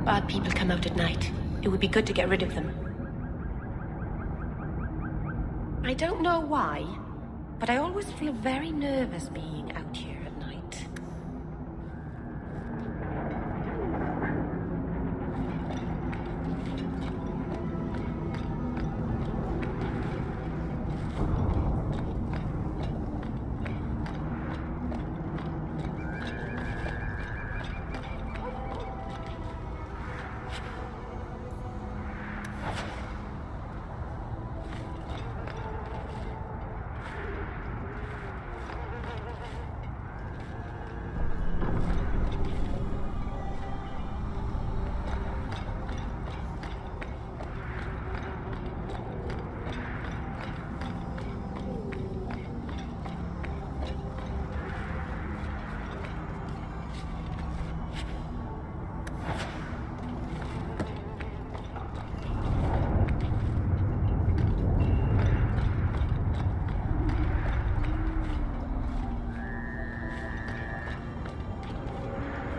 Bad people come out at night. It would be good to get rid of them. I don't know why, but I always feel very nervous being out here at night.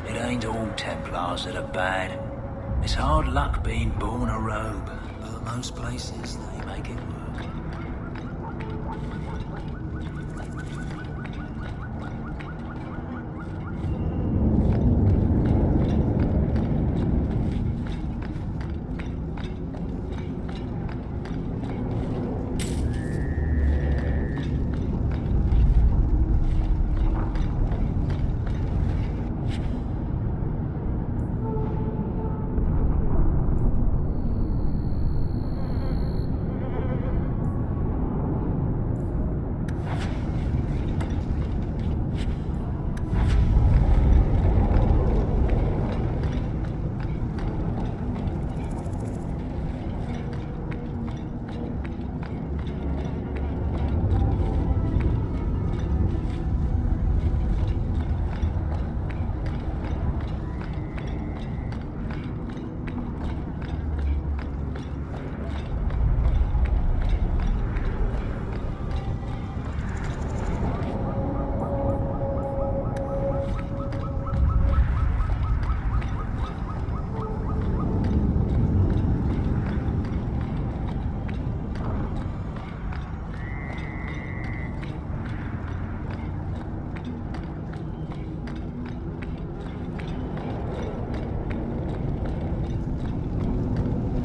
It ain't all Templars that are bad. It's hard luck being born a rogue, but most places they make it work.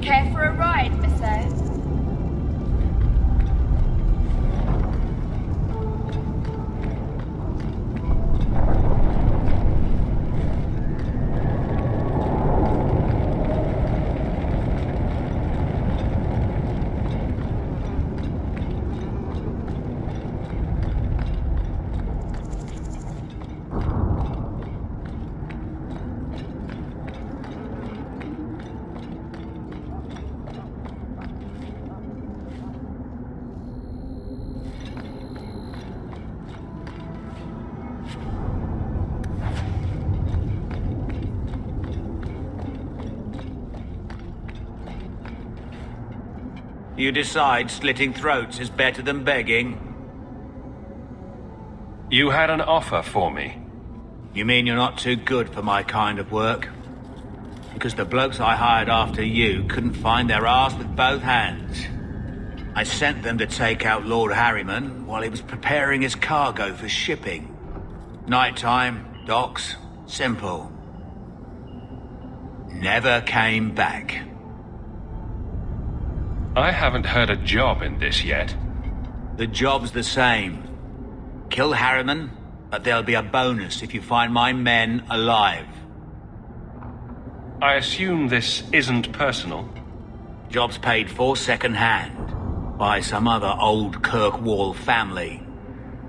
Care for a ride, Missy? You decide slitting throats is better than begging? You had an offer for me. You mean you're not too good for my kind of work? Because the blokes I hired after you couldn't find their arse with both hands. I sent them to take out Lord Harriman while he was preparing his cargo for shipping. Nighttime, docks, simple. Never came back. I haven't heard a job in this yet. The job's the same. Kill Harriman, but there'll be a bonus if you find my men alive. I assume this isn't personal. Job's paid for second-hand by some other old Kirkwall family.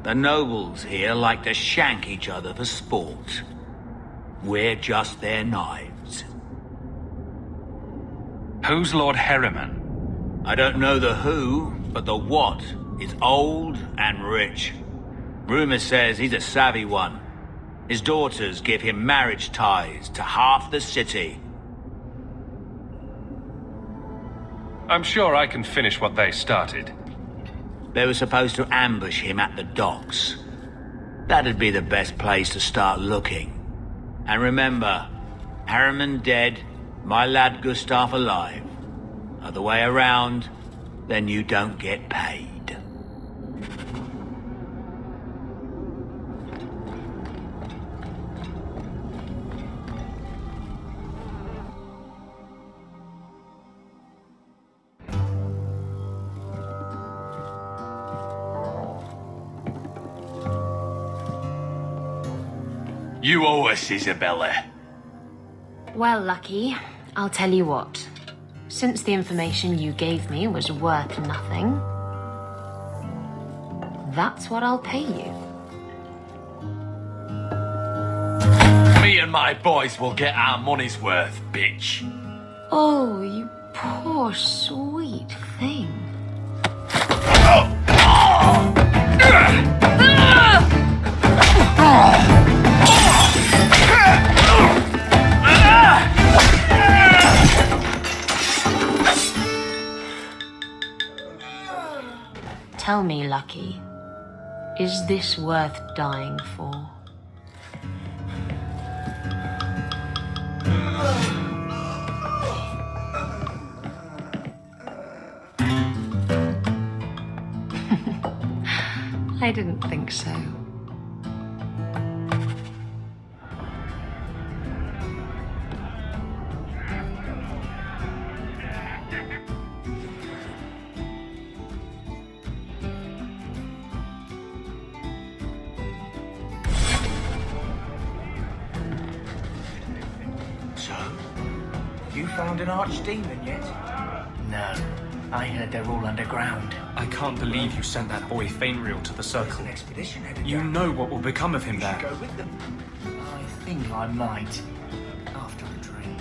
The nobles here like to shank each other for sport. We're just their knives. Who's Lord Harriman? I don't know the who, but the what is old and rich. Rumor says he's a savvy one. His daughters give him marriage ties to half the city. I'm sure I can finish what they started. They were supposed to ambush him at the docks. That'd be the best place to start looking. And remember, Harriman dead, my lad Gustav alive. Other way around, then you don't get paid. You owe us, Isabella. Well, Lucky, I'll tell you what. Since the information you gave me was worth nothing, that's what I'll pay you. Me and my boys will get our money's worth, bitch. Oh, you poor sweet thing. Tell me, Lucky, is this worth dying for? I didn't think so. So, you found an archdemon yet? No. I heard they're all underground. I can't believe you sent that boy Fainreal to the Circle. An expedition headed You down. know what will become of him You should there. go with them. I think I might. After a drink.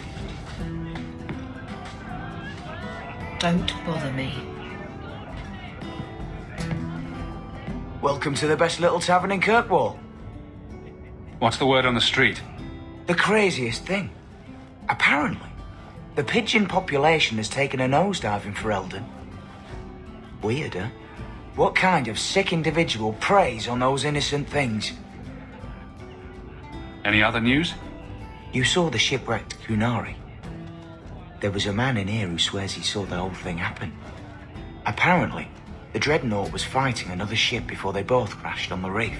Don't bother me. Welcome to the best little tavern in Kirkwall. What's the word on the street? The craziest thing. Apparently, the pigeon population has taken a nosedive in Ferelden. Weird, huh? What kind of sick individual preys on those innocent things? Any other news? You saw the shipwrecked Kunari. There was a man in here who swears he saw the whole thing happen. Apparently, the Dreadnought was fighting another ship before they both crashed on the reef.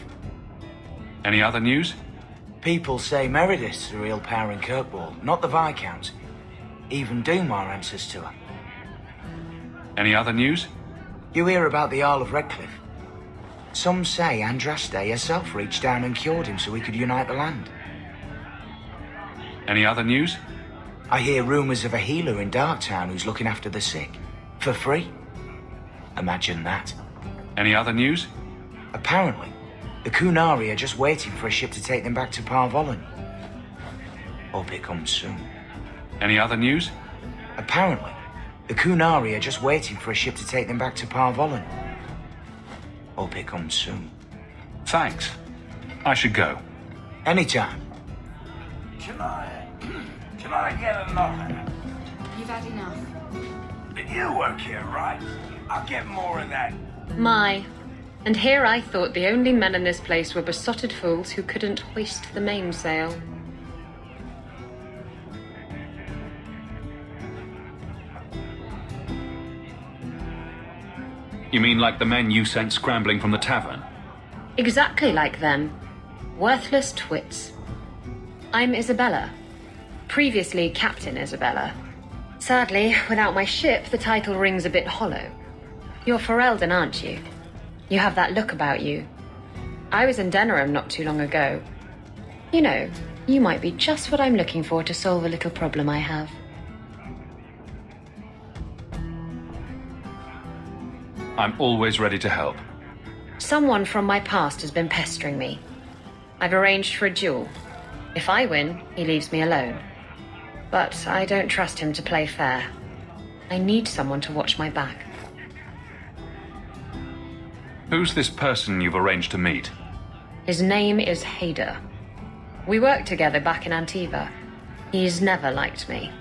Any other news? People say Meredith's the real power in Kirkwall, not the Viscounts. Even Doomar answers to her. Any other news? You hear about the Isle of Redcliffe? Some say Andraste herself reached down and cured him so he could unite the land. Any other news? I hear rumours of a healer in Darktown who's looking after the sick. For free. Imagine that. Any other news? Apparently, the Kunari are just waiting for a ship to take them back to Parvollen. Hope it comes soon. Any other news? Apparently, the Kunari are just waiting for a ship to take them back to Parvollen. Hope it comes soon. Thanks. I should go. Anytime. Can I get another? You've had enough. You work here, right? I'll get more of that. My. And here I thought the only men in this place were besotted fools who couldn't hoist the mainsail. You mean like the men you sent scrambling from the tavern? Exactly like them. Worthless twits. I'm Isabella. Previously Captain Isabella. Sadly, without my ship, the title rings a bit hollow. You're Ferelden, aren't you? You have that look about you. I was in Denerim not too long ago. You know, you might be just what I'm looking for to solve a little problem I have. I'm always ready to help. Someone from my past has been pestering me. I've arranged for a duel. If I win, he leaves me alone. But I don't trust him to play fair. I need someone to watch my back. Who's this person you've arranged to meet? His name is Hader. We worked together back in Antiva. He's never liked me.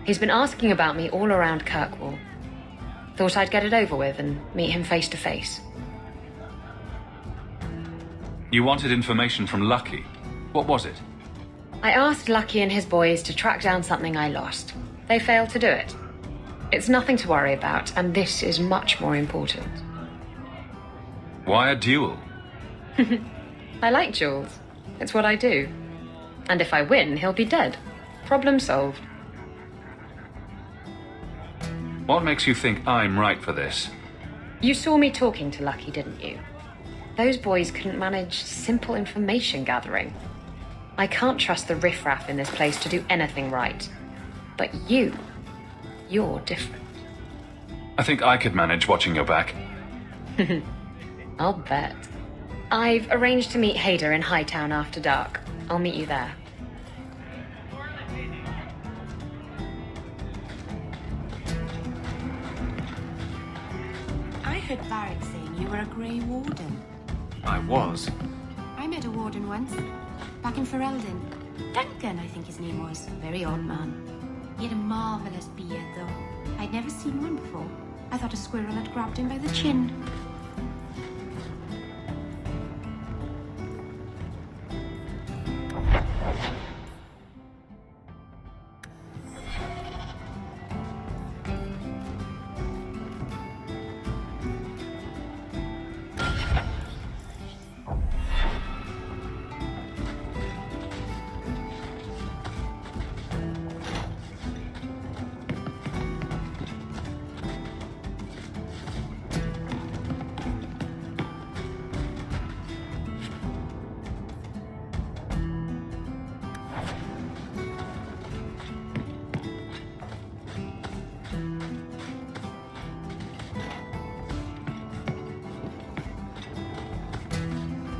He's been asking about me all around Kirkwall. Thought I'd get it over with and meet him face to face. You wanted information from Lucky. What was it? I asked Lucky and his boys to track down something I lost. They failed to do it. It's nothing to worry about, and this is much more important. Why a duel? I like duels. It's what I do. And if I win, he'll be dead. Problem solved. What makes you think I'm right for this? You saw me talking to Lucky, didn't you? Those boys couldn't manage simple information gathering. I can't trust the riffraff in this place to do anything right. But you're different. I think I could manage watching your back. I'll bet. I've arranged to meet Hader in Hightown after dark. I'll meet you there. I heard Barrett saying you were a Grey Warden. I was. I met a Warden once, back in Ferelden. Duncan, I think his name was. Very odd man. He had a marvelous beard, though. I'd never seen one before. I thought a squirrel had grabbed him by the chin.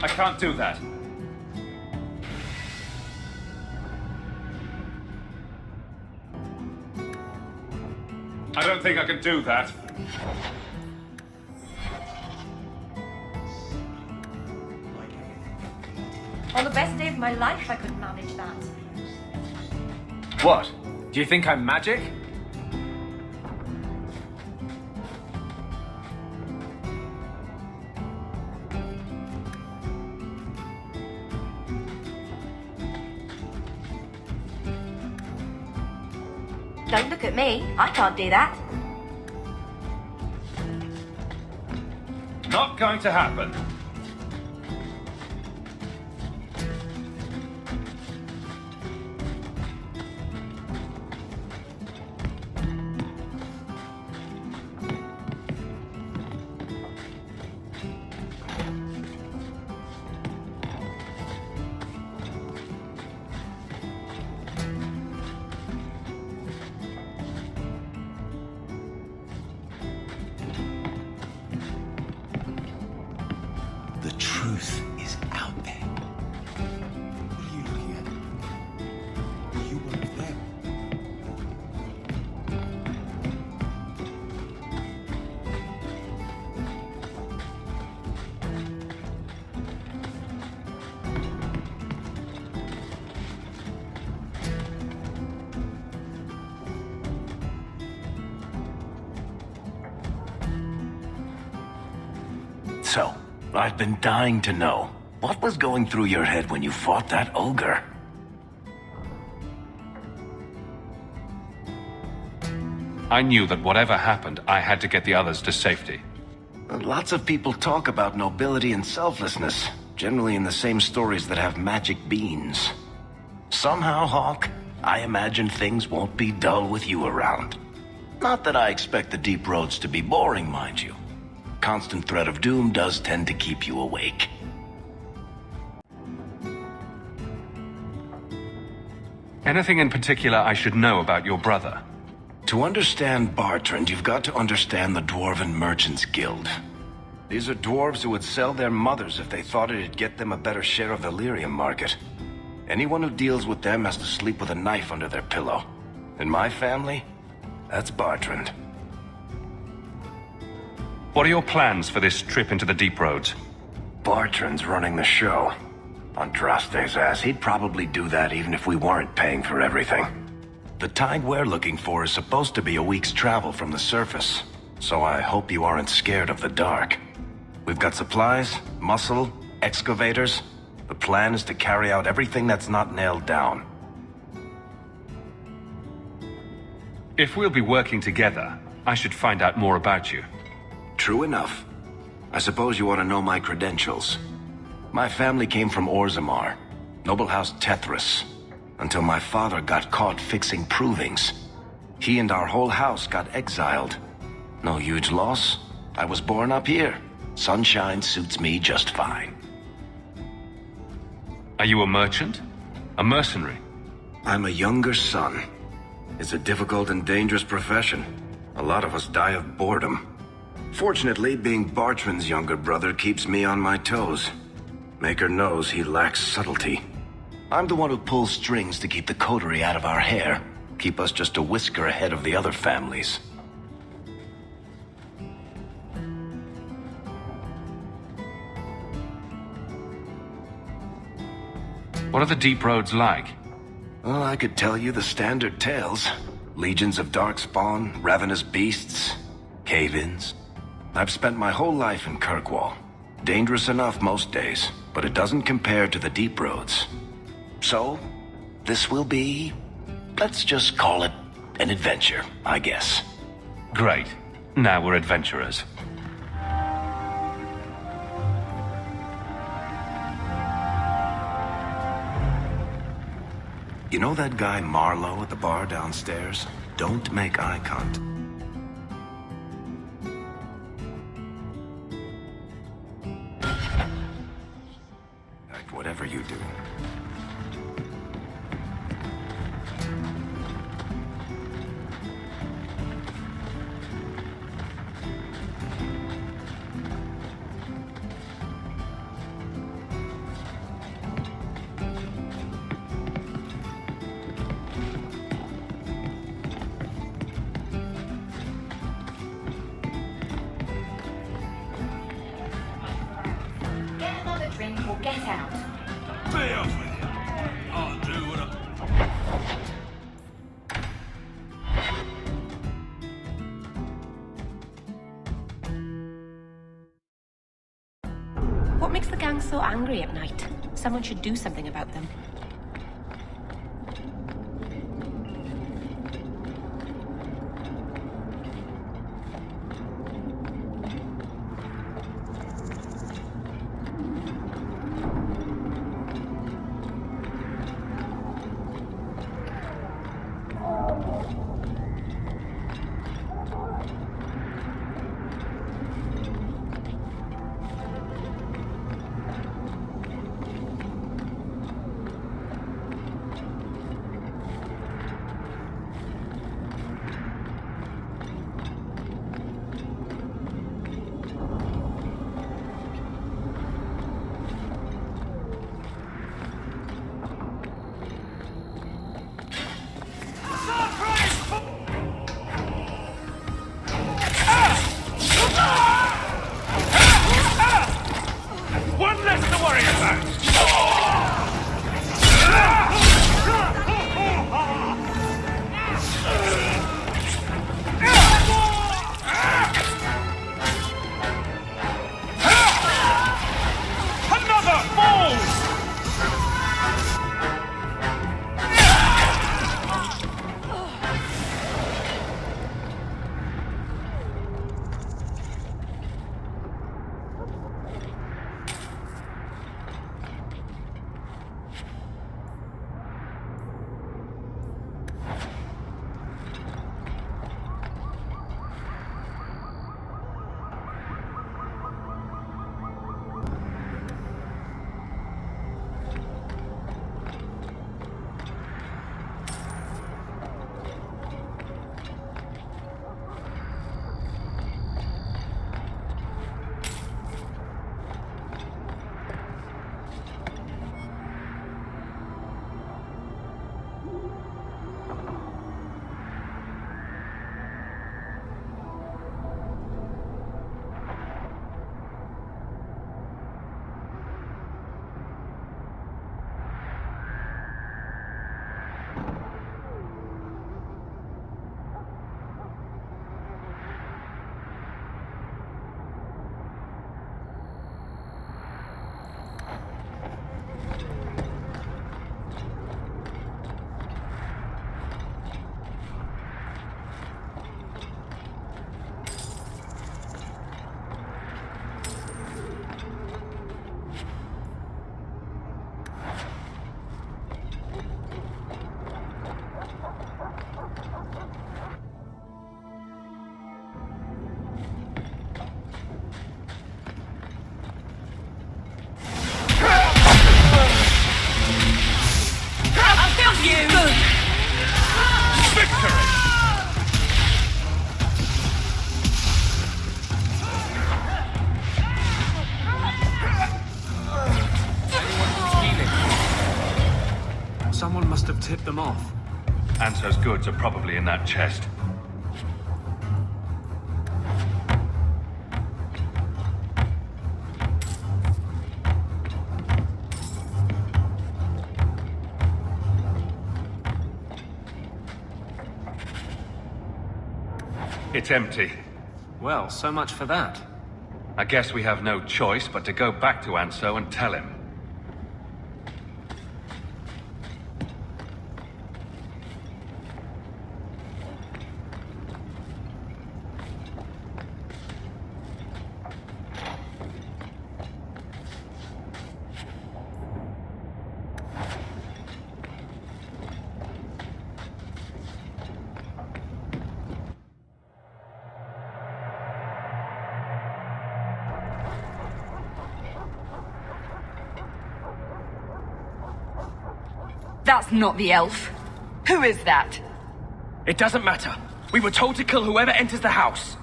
I can't do that. I don't think I can do that. On the best day of my life, I could manage that. What? Do you think I'm magic? Don't look at me. I can't do that. Not going to happen. The truth is out there. What are you looking at? You weren't there. So, I've been dying to know. What was going through your head when you fought that ogre? I knew that whatever happened, I had to get the others to safety. Lots of people talk about nobility and selflessness, generally in the same stories that have magic beans. Somehow, Hawk, I imagine things won't be dull with you around. Not that I expect the deep roads to be boring, mind you. Constant threat of doom does tend to keep you awake. Anything in particular I should know about your brother? To understand Bartrand, you've got to understand the Dwarven Merchants Guild. These are dwarves who would sell their mothers if they thought it'd get them a better share of the lyrium market. Anyone who deals with them has to sleep with a knife under their pillow. In my family, that's Bartrand. What are your plans for this trip into the deep roads? Bartrand's running the show. Andraste's ass, he'd probably do that even if we weren't paying for everything. The tide we're looking for is supposed to be a week's travel from the surface, so I hope you aren't scared of the dark. We've got supplies, muscle, excavators. The plan is to carry out everything that's not nailed down. If we'll be working together, I should find out more about you. True enough. I suppose you ought to know my credentials. My family came from Orzammar, Noble House Tethras, until my father got caught fixing provings. He and our whole house got exiled. No huge loss. I was born up here. Sunshine suits me just fine. Are you a merchant? A mercenary? I'm a younger son. It's a difficult and dangerous profession. A lot of us die of boredom. Fortunately, being Bartran's younger brother keeps me on my toes. Maker knows he lacks subtlety. I'm the one who pulls strings to keep the coterie out of our hair. Keep us just a whisker ahead of the other families. What are the deep roads like? Well, I could tell you the standard tales. Legions of darkspawn, ravenous beasts, cave-ins. I've spent my whole life in Kirkwall. Dangerous enough most days, but it doesn't compare to the deep roads. So, this will be... let's just call it an adventure, I guess. Great. Now we're adventurers. You know that guy Marlowe at the bar downstairs? Don't make eye contact. Whatever you do. Get another drink or get out. Be off with you. I'll do what I... What makes the gang so angry at night? Someone should do something about them. must have tipped them off. Anso's goods are probably in that chest. It's empty. Well, so much for that. I guess we have no choice but to go back to Anso and tell him. That's not the elf. Who is that? It doesn't matter. We were told to kill whoever enters the house.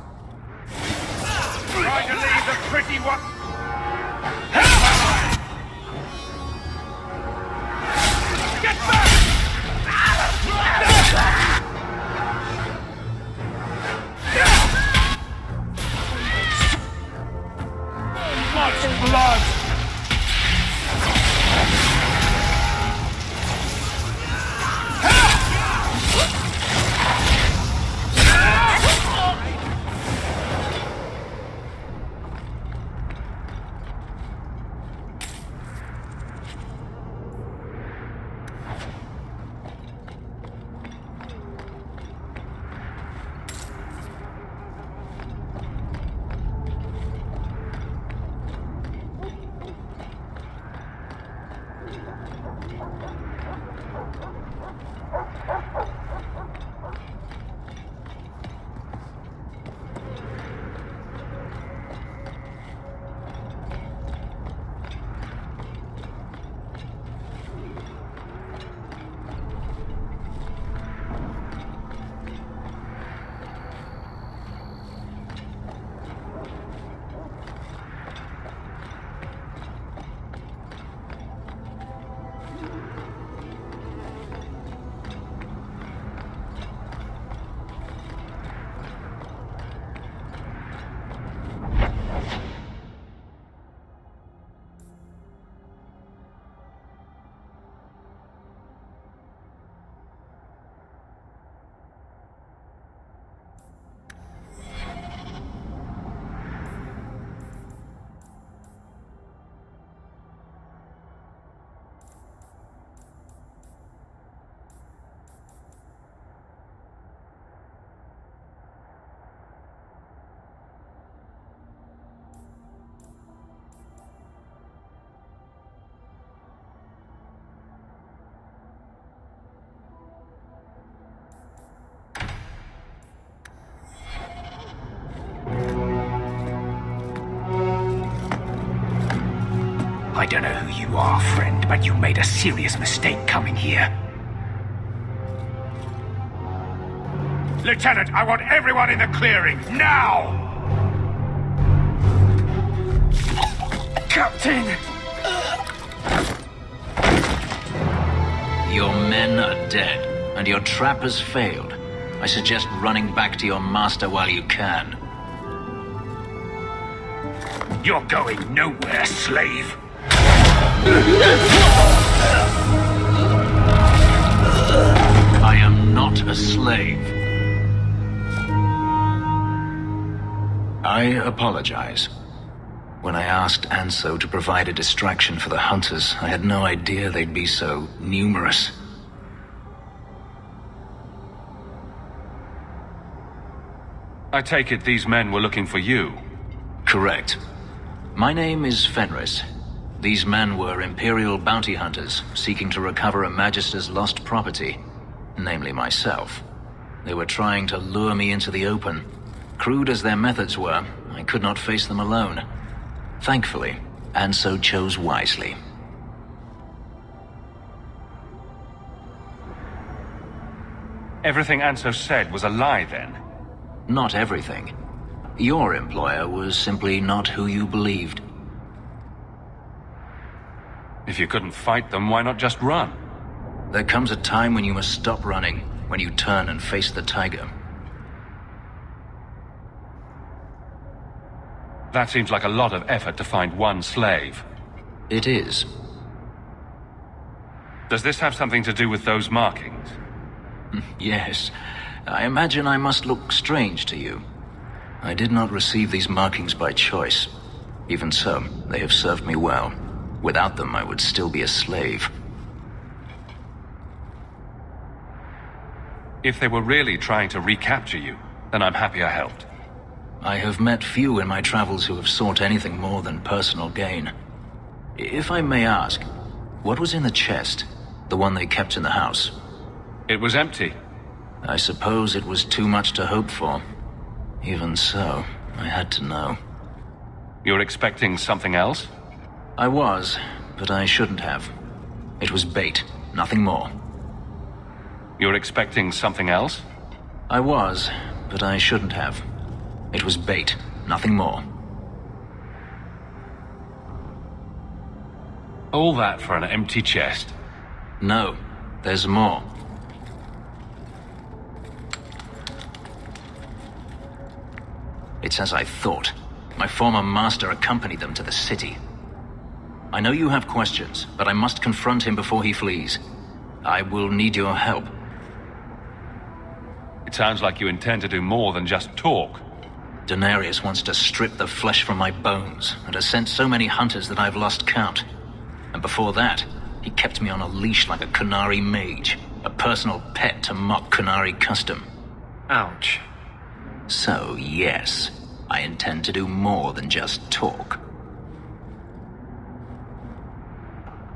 Try to leave the pretty one. Get back! Much blood! I don't know who you are, friend, but you made a serious mistake coming here. Lieutenant, I want everyone in the clearing, now! Captain! Your men are dead, and your trap has failed. I suggest running back to your master while you can. You're going nowhere, slave! I am not a slave. I apologize. When I asked Anso to provide a distraction for the hunters, I had no idea they'd be so numerous. I take it these men were looking for you. Correct. My name is Fenris. These men were Imperial bounty hunters, seeking to recover a Magister's lost property, namely myself. They were trying to lure me into the open. Crude as their methods were, I could not face them alone. Thankfully, Anso chose wisely. Everything Anso said was a lie, then? Not everything. Your employer was simply not who you believed. If you couldn't fight them, why not just run? There comes a time when you must stop running, when you turn and face the tiger. That seems like a lot of effort to find one slave. It is. Does this have something to do with those markings? Yes. I imagine I must look strange to you. I did not receive these markings by choice. Even so, they have served me well. Without them, I would still be a slave. If they were really trying to recapture you, then I'm happy I helped. I have met few in my travels who have sought anything more than personal gain. If I may ask, what was in the chest? The one they kept in the house? It was empty. I suppose it was too much to hope for. Even so, I had to know. You're expecting something else? I was, but I shouldn't have. It was bait, nothing more. You're expecting something else? I was, but I shouldn't have. It was bait, nothing more. All that for an empty chest? No, there's more. It's as I thought. My former master accompanied them to the city. I know you have questions, but I must confront him before he flees. I will need your help. It sounds like you intend to do more than just talk. Daenerys wants to strip the flesh from my bones, and has sent so many hunters that I've lost count. And before that, he kept me on a leash like a Qunari mage, a personal pet to mock Qunari custom. Ouch. So, yes, I intend to do more than just talk.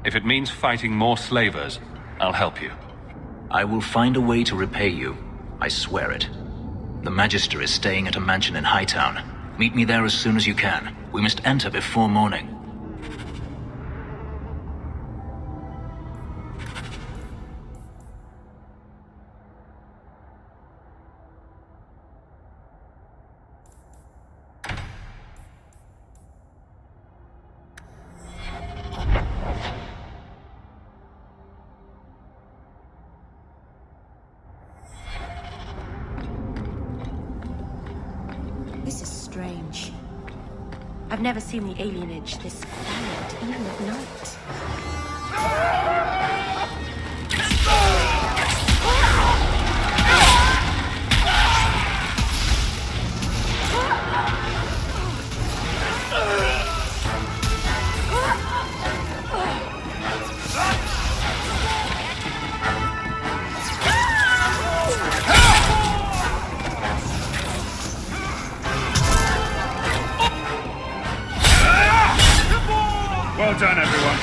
If it means fighting more slavers, I'll help you. I will find a way to repay you. I swear it. The Magister is staying at a mansion in Hightown. Meet me there as soon as you can. We must enter before morning. This is strange. I've never seen the alienage this quiet, even at night. Well done, everyone.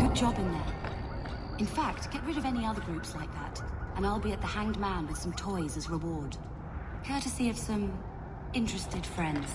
good job in there. In fact, get rid of any other groups like that, and I'll be at the Hanged Man with some toys as reward. Courtesy of some interested friends.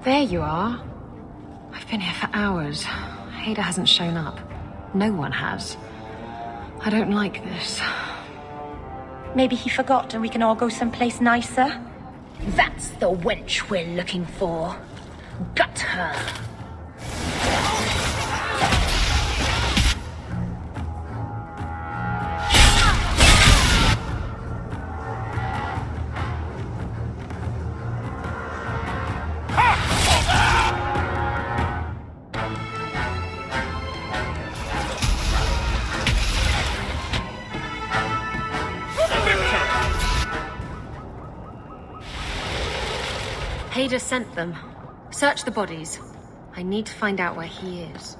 There you are. I've been here for hours. Ada hasn't shown up. No one has. I don't like this. Maybe he forgot and we can all go someplace nicer? That's the wench we're looking for. Gut her. Ada sent them. Search the bodies. I need to find out where he is.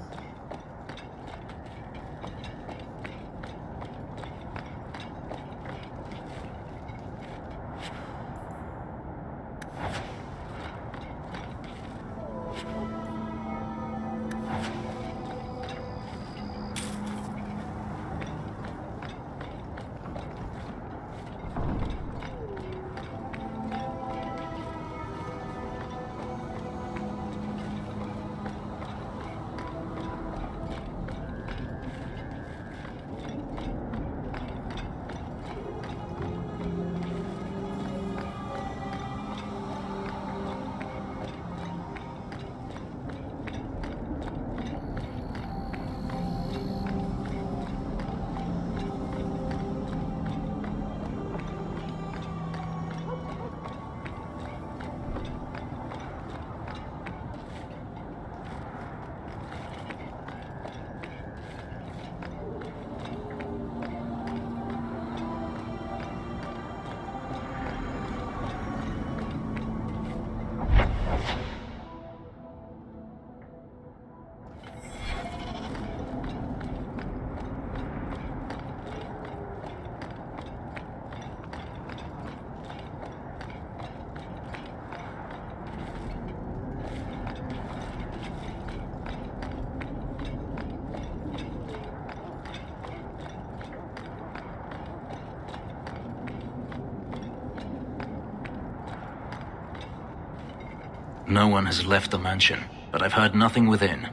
No one has left the mansion, but I've heard nothing within.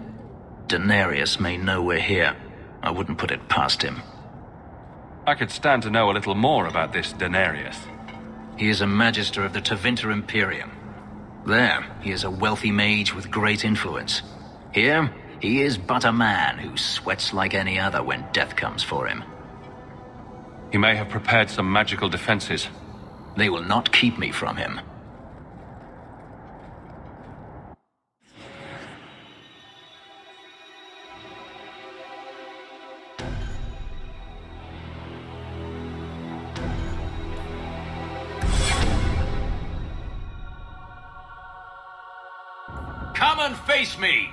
Denarius may know we're here. I wouldn't put it past him. I could stand to know a little more about this Denarius. He is a magister of the Tevinter Imperium. There, he is a wealthy mage with great influence. Here, he is but a man who sweats like any other when death comes for him. He may have prepared some magical defenses. They will not keep me from him. Come and face me!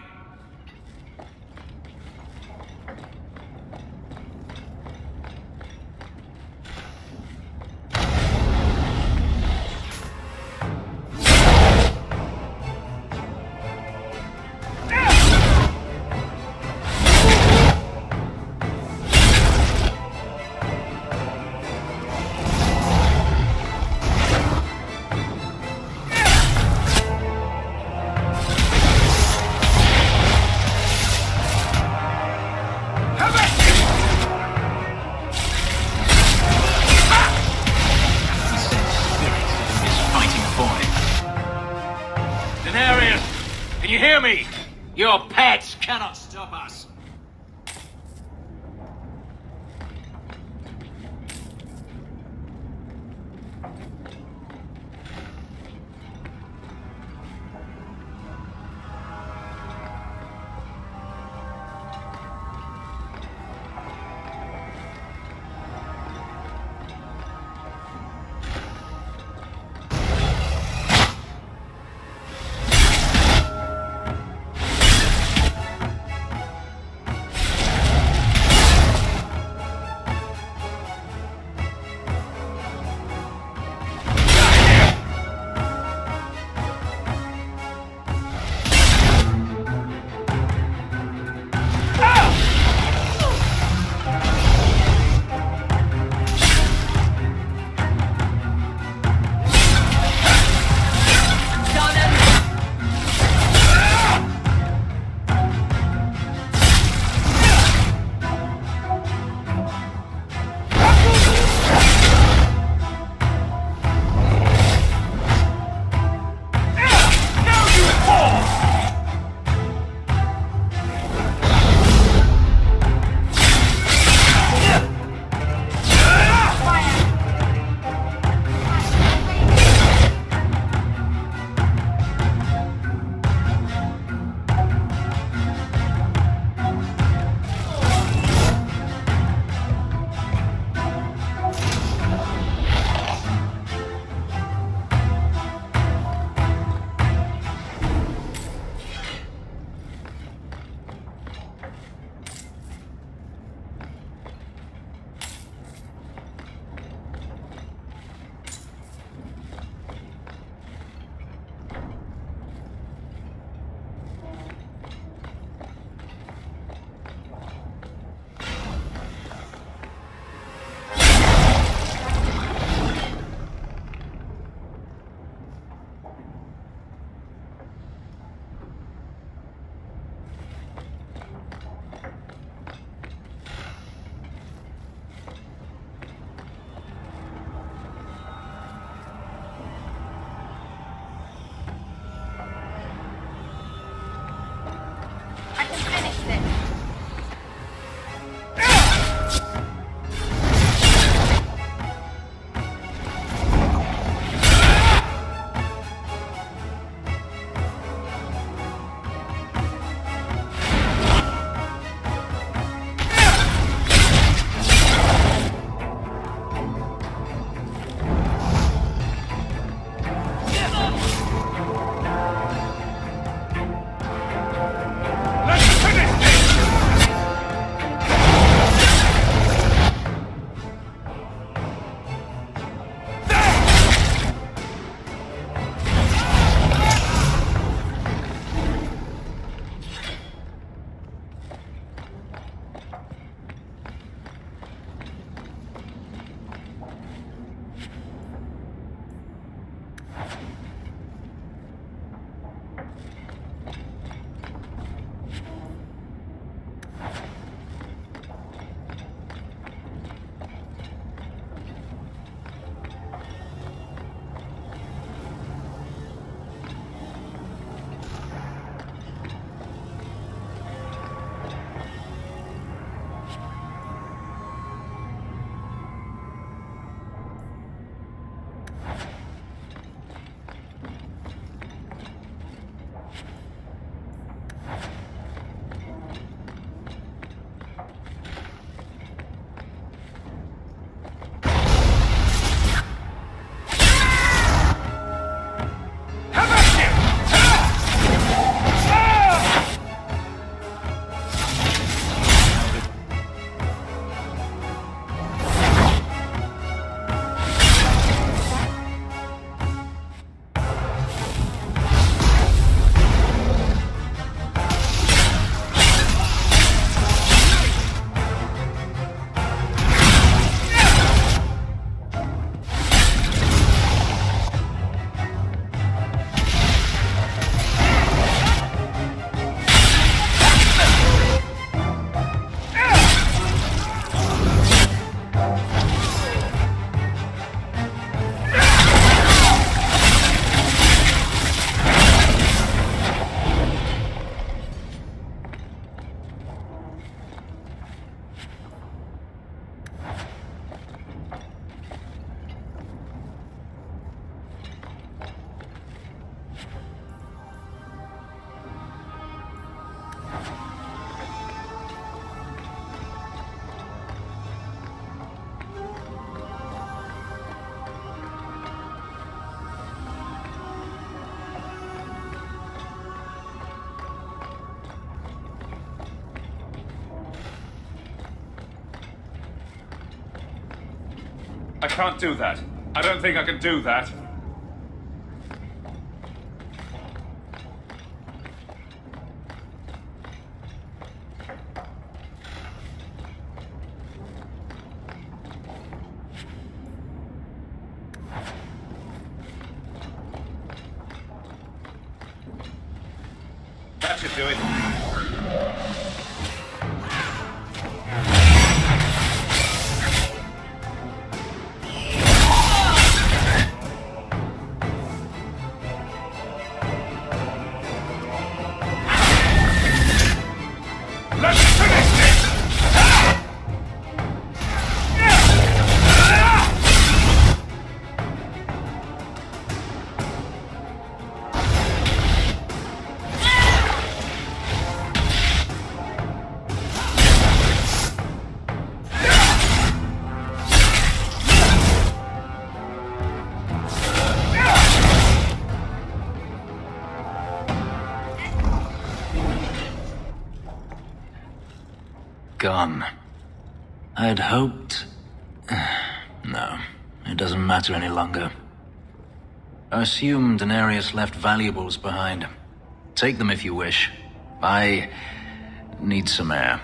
I can't do that. I don't think I can do that. That should do it. Gone. I'd hoped... No, it doesn't matter any longer. I assume Daenerys left valuables behind. Take them if you wish. I need some air.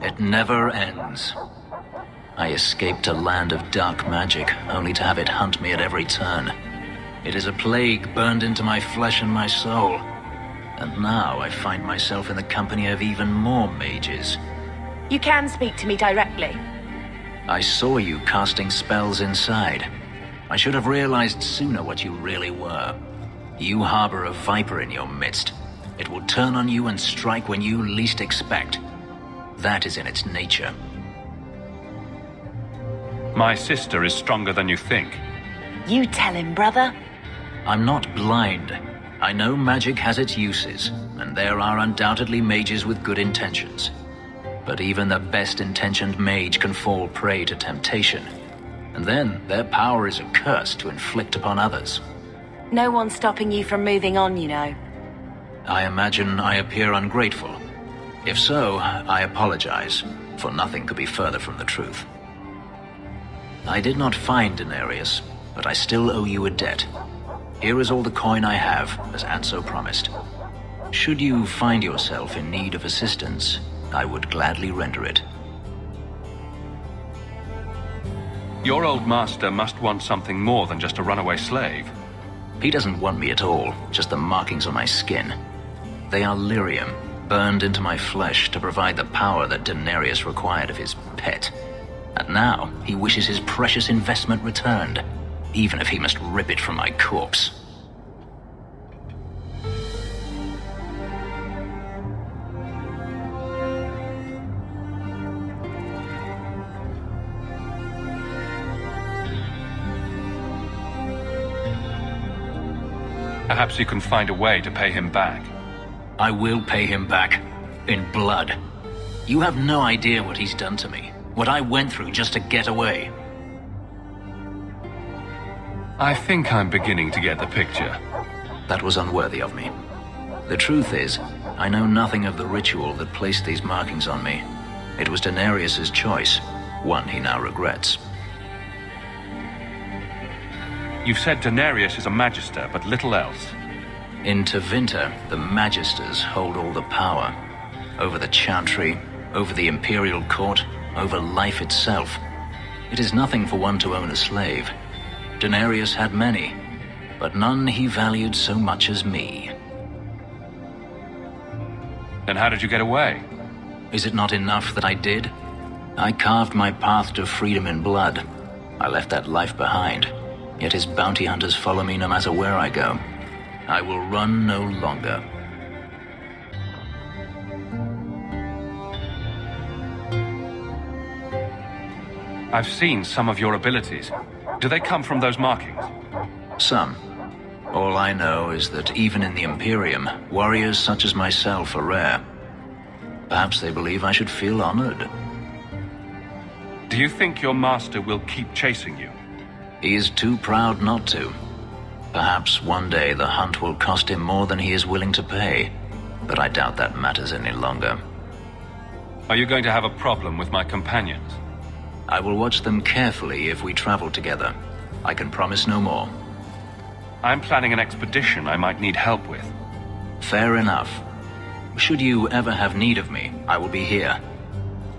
It never ends. I escaped a land of dark magic, only to have it hunt me at every turn. It is a plague burned into my flesh and my soul. And now I find myself in the company of even more mages. You can speak to me directly. I saw you casting spells inside. I should have realized sooner what you really were. You harbor a viper in your midst. It will turn on you and strike when you least expect. That is in its nature. My sister is stronger than you think. You tell him, brother. I'm not blind. I know magic has its uses, and there are undoubtedly mages with good intentions. But even the best-intentioned mage can fall prey to temptation. And then their power is a curse to inflict upon others. No one's stopping you from moving on, you know. I imagine I appear ungrateful. If so, I apologize, for nothing could be further from the truth. I did not find Daenerys, but I still owe you a debt. Here is all the coin I have, as Anso promised. Should you find yourself in need of assistance, I would gladly render it. Your old master must want something more than just a runaway slave. He doesn't want me at all, just the markings on my skin. They are lyrium, burned into my flesh to provide the power that Daenerys required of his pet. And now, he wishes his precious investment returned, even if he must rip it from my corpse. Perhaps you can find a way to pay him back. I will pay him back. In blood. You have no idea what he's done to me. What I went through just to get away. I think I'm beginning to get the picture. That was unworthy of me. The truth is, I know nothing of the ritual that placed these markings on me. It was Daenerys' choice, one he now regrets. You've said Daenerys is a Magister, but little else. In Tevinter, the Magisters hold all the power. Over the Chantry, over the Imperial Court, over life itself. It is nothing for one to own a slave. Daenerys had many, but none he valued so much as me. Then how did you get away? Is it not enough that I did? I carved my path to freedom in blood. I left that life behind, yet his bounty hunters follow me no matter where I go. I will run no longer. I've seen some of your abilities. Do they come from those markings? Some. All I know is that even in the Imperium, warriors such as myself are rare. Perhaps they believe I should feel honored. Do you think your master will keep chasing you? He is too proud not to. Perhaps one day the hunt will cost him more than he is willing to pay, but I doubt that matters any longer. Are you going to have a problem with my companions? I will watch them carefully if we travel together. I can promise no more. I'm planning an expedition I might need help with. Fair enough. Should you ever have need of me, I will be here.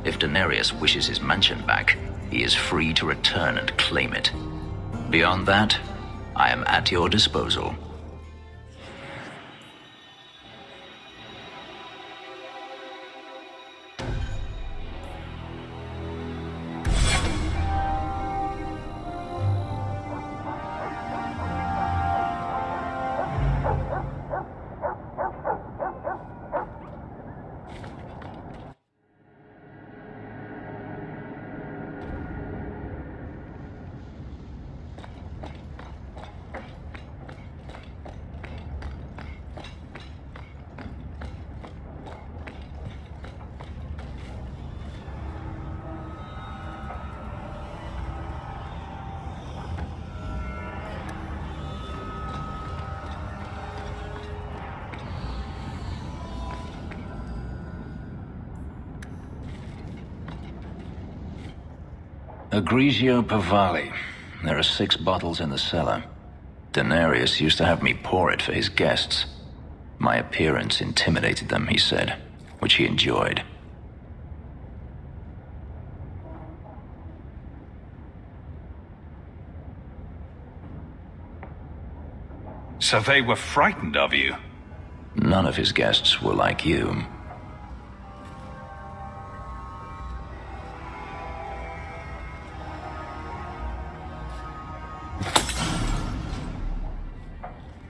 If Daenerys wishes his mansion back, he is free to return and claim it. Beyond that, I am at your disposal. Grigio Pavali. There are 6 bottles in the cellar. Daenerys used to have me pour it for his guests. My appearance intimidated them, he said, which he enjoyed. So they were frightened of you? None of his guests were like you.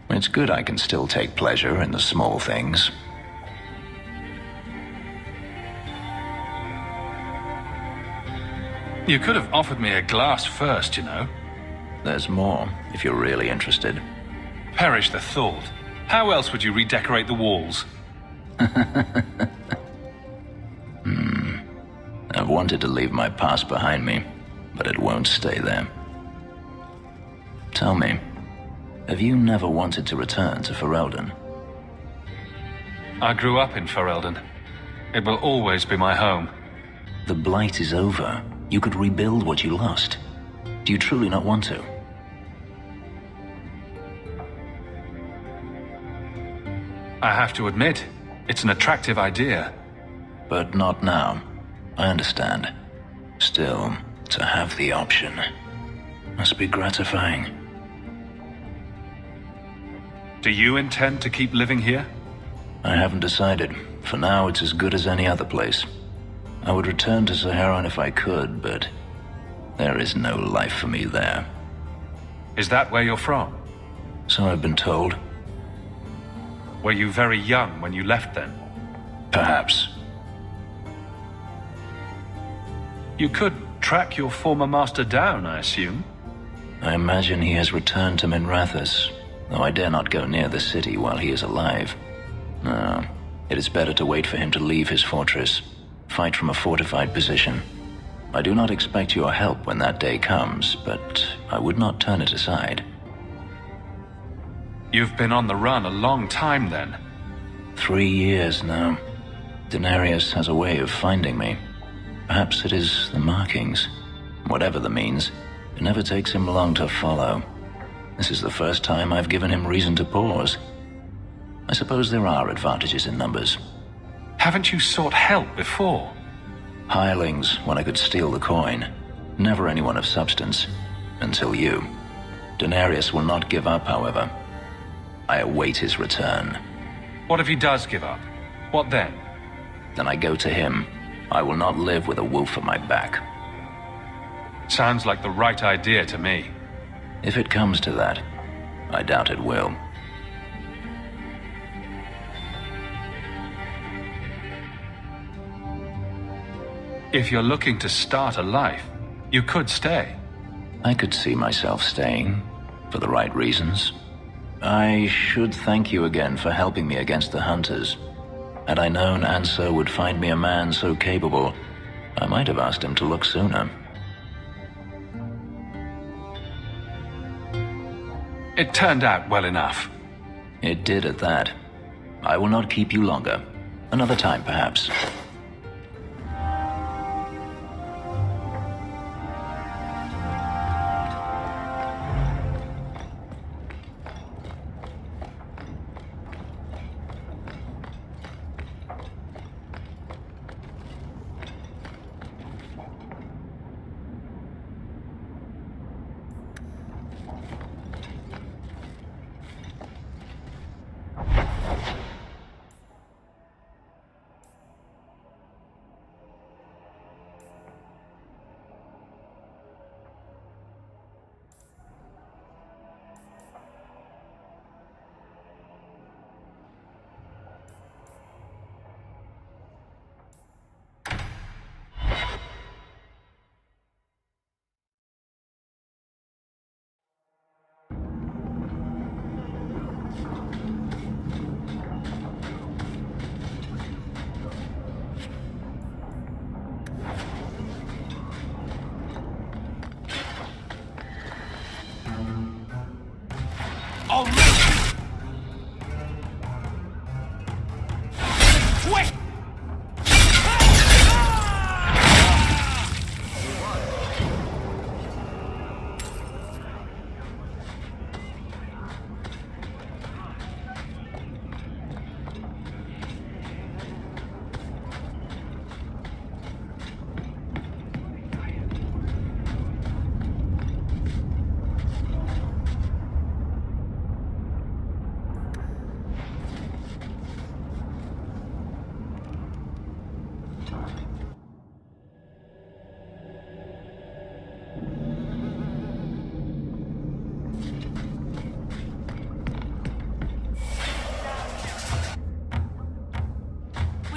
It's good I can still take pleasure in the small things. You could have offered me a glass first, you know. There's more, if you're really interested. Perish the thought. How else would you redecorate the walls? I've wanted to leave my past behind me, but it won't stay there. Tell me, have you never wanted to return to Ferelden? I grew up in Ferelden. It will always be my home. The Blight is over. You could rebuild what you lost. Do you truly not want to? I have to admit, it's an attractive idea. But not now. I understand. Still, to have the option must be gratifying. Do you intend to keep living here? I haven't decided. For now, it's as good as any other place. I would return to Saharan if I could, but there is no life for me there. Is that where you're from? So I've been told. Were you very young when you left then? Perhaps. You could track your former master down, I assume? I imagine he has returned to Minrathous, though I dare not go near the city while he is alive. No, it is better to wait for him to leave his fortress, fight from a fortified position. I do not expect your help when that day comes, but I would not turn it aside. You've been on the run a long time then. 3 years now. Daenerys has a way of finding me. Perhaps it is the markings. Whatever the means, it never takes him long to follow. This is the first time I've given him reason to pause. I suppose there are advantages in numbers. Haven't you sought help before? Hirelings, when I could steal the coin. Never anyone of substance. Until you. Denarius will not give up, however. I await his return. What if he does give up? What then? Then I go to him. I will not live with a wolf at my back. Sounds like the right idea to me. If it comes to that, I doubt it will. If you're looking to start a life, you could stay. I could see myself staying, for the right reasons. I should thank you again for helping me against the hunters. Had I known Ansel would find me a man so capable, I might have asked him to look sooner. It turned out well enough. It did at that. I will not keep you longer. Another time, perhaps.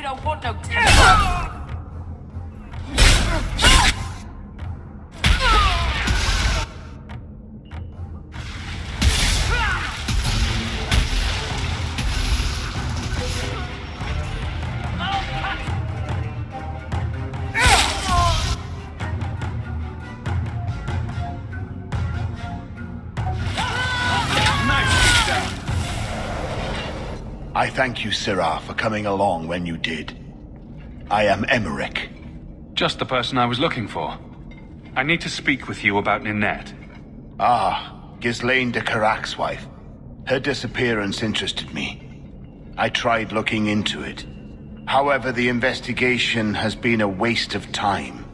don't want no I thank you, Sirrah, for coming along when you did. I am Emmerich. Just the person I was looking for. I need to speak with you about Ninette. Ah, Ghislaine de Carac's wife. Her disappearance interested me. I tried looking into it. However, the investigation has been a waste of time.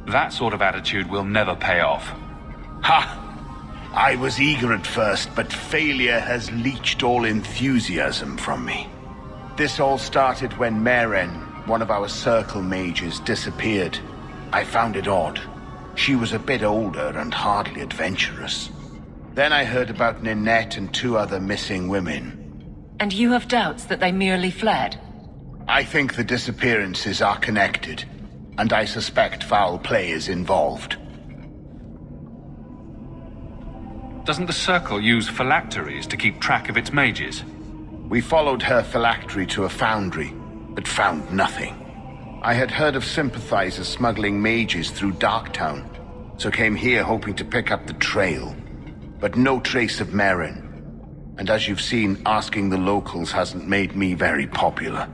That sort of attitude will never pay off. Ha! I was eager at first, but failure has leached all enthusiasm from me. This all started when Meren, one of our circle mages, disappeared. I found it odd. She was a bit older and hardly adventurous. Then I heard about Ninette and 2 other missing women. And you have doubts that they merely fled? I think the disappearances are connected, and I suspect foul play is involved. Doesn't the Circle use phylacteries to keep track of its mages? We followed her phylactery to a foundry, but found nothing. I had heard of sympathizers smuggling mages through Darktown, so came here hoping to pick up the trail. But no trace of Meren. And as you've seen, asking the locals hasn't made me very popular.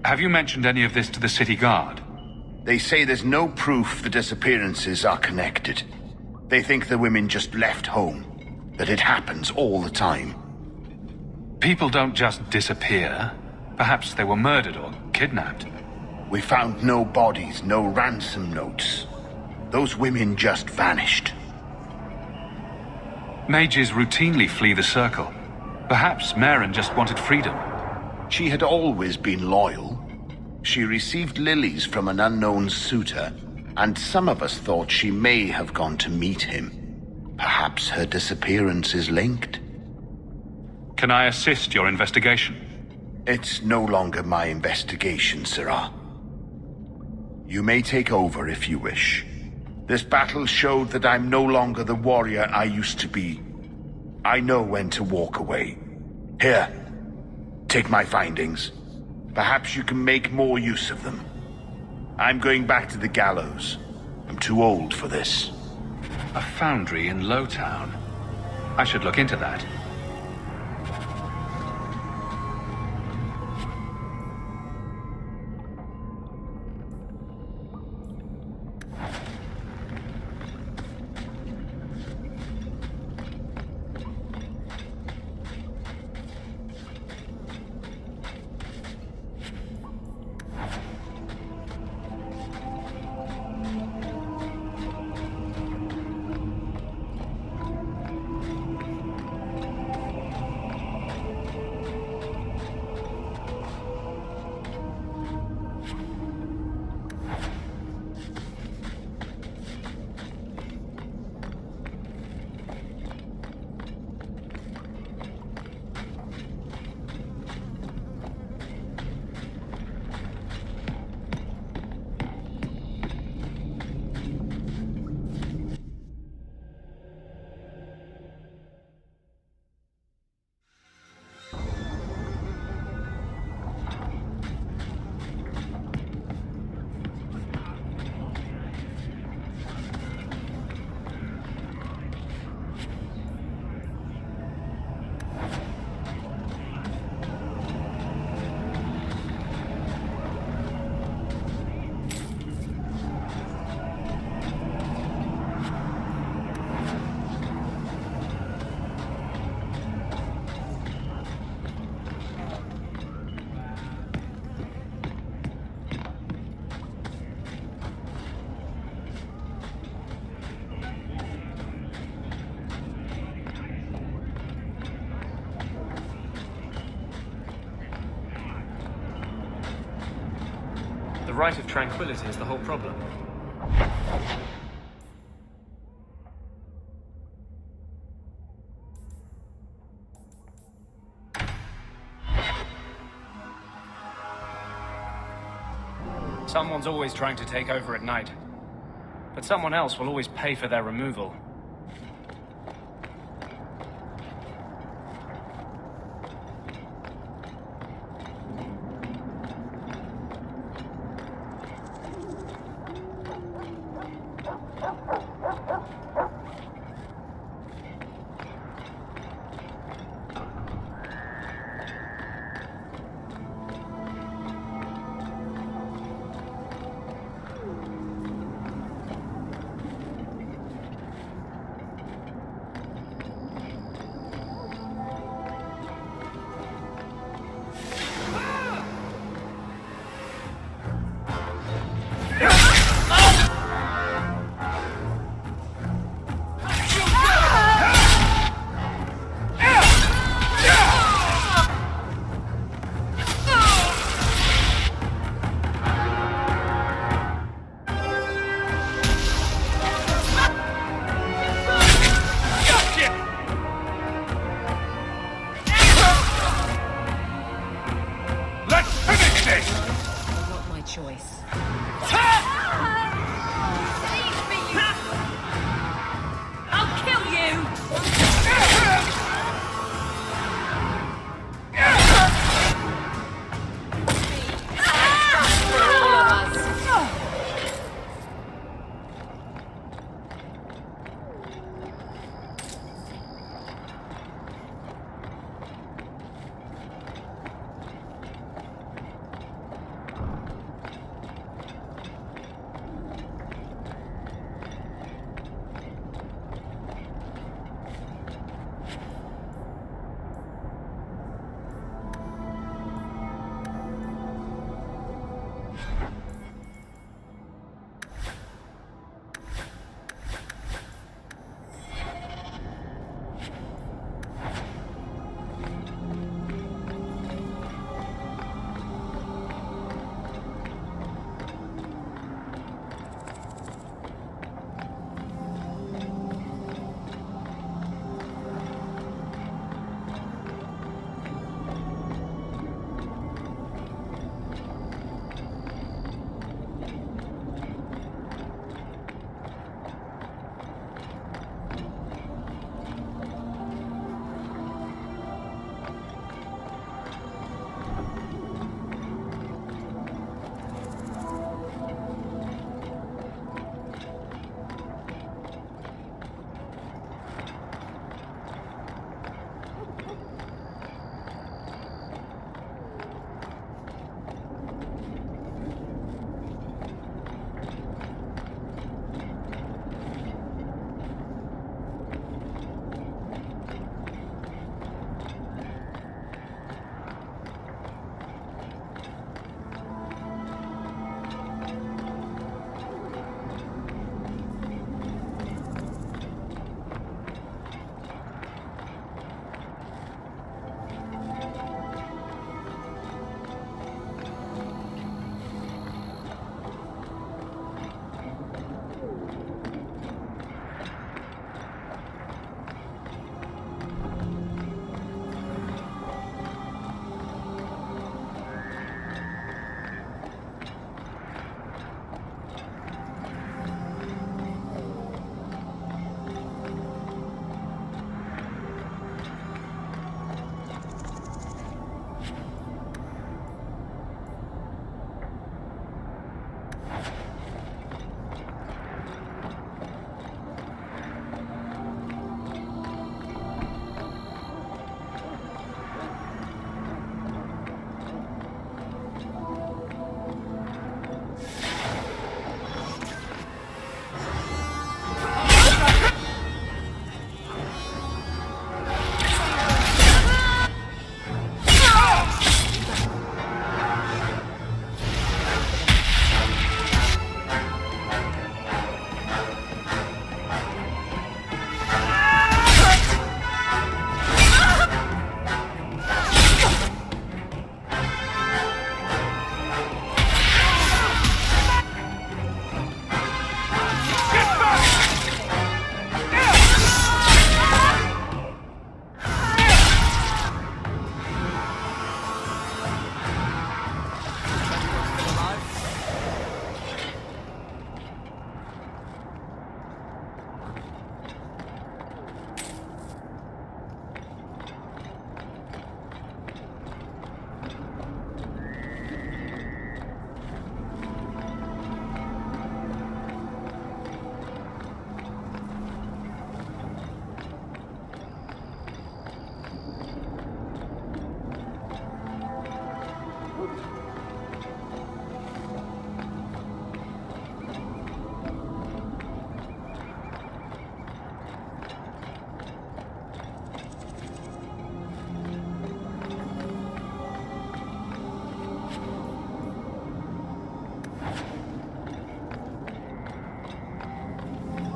Have you mentioned any of this to the city guard? They say there's no proof the disappearances are connected. They think the women just left home, that it happens all the time. People don't just disappear. Perhaps they were murdered or kidnapped. We found no bodies, no ransom notes. Those women just vanished. Mages routinely flee the Circle. Perhaps Maren just wanted freedom. She had always been loyal. She received lilies from an unknown suitor, and some of us thought she may have gone to meet him. Perhaps her disappearance is linked. Can I assist your investigation? It's no longer my investigation, Sirrah. You may take over if you wish. This battle showed that I'm no longer the warrior I used to be. I know when to walk away. Here, take my findings. Perhaps you can make more use of them. I'm going back to the gallows. I'm too old for this. A foundry in Lowtown. I should look into that. The right of tranquility is the whole problem. Someone's always trying to take over at night, but someone else will always pay for their removal.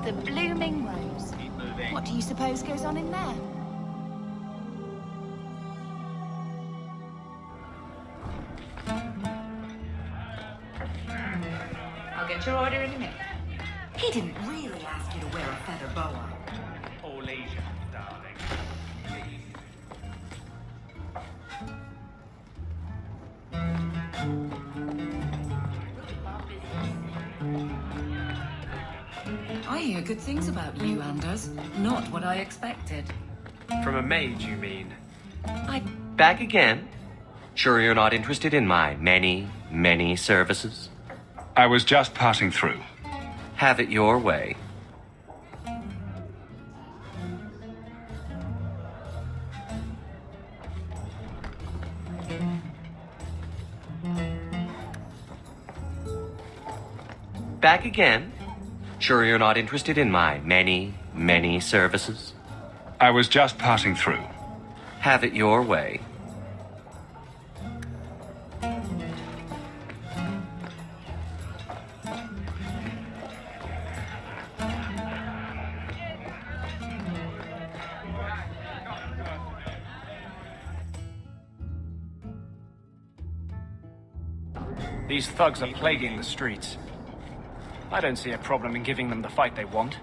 The blooming rose. What do you suppose goes on in there? I'll get your order in a minute. He didn't really ask you to wear a feather boa. All leisure, darling. I hear good things about you, Anders. Not what I expected. From a mage, you mean? Back again? Sure you're not interested in my many services? I was just passing through. Have it your way. Back again? Sure you're not interested in my many services? I was just passing through. Have it your way. These thugs are plaguing the streets. I don't see a problem in giving them the fight they want.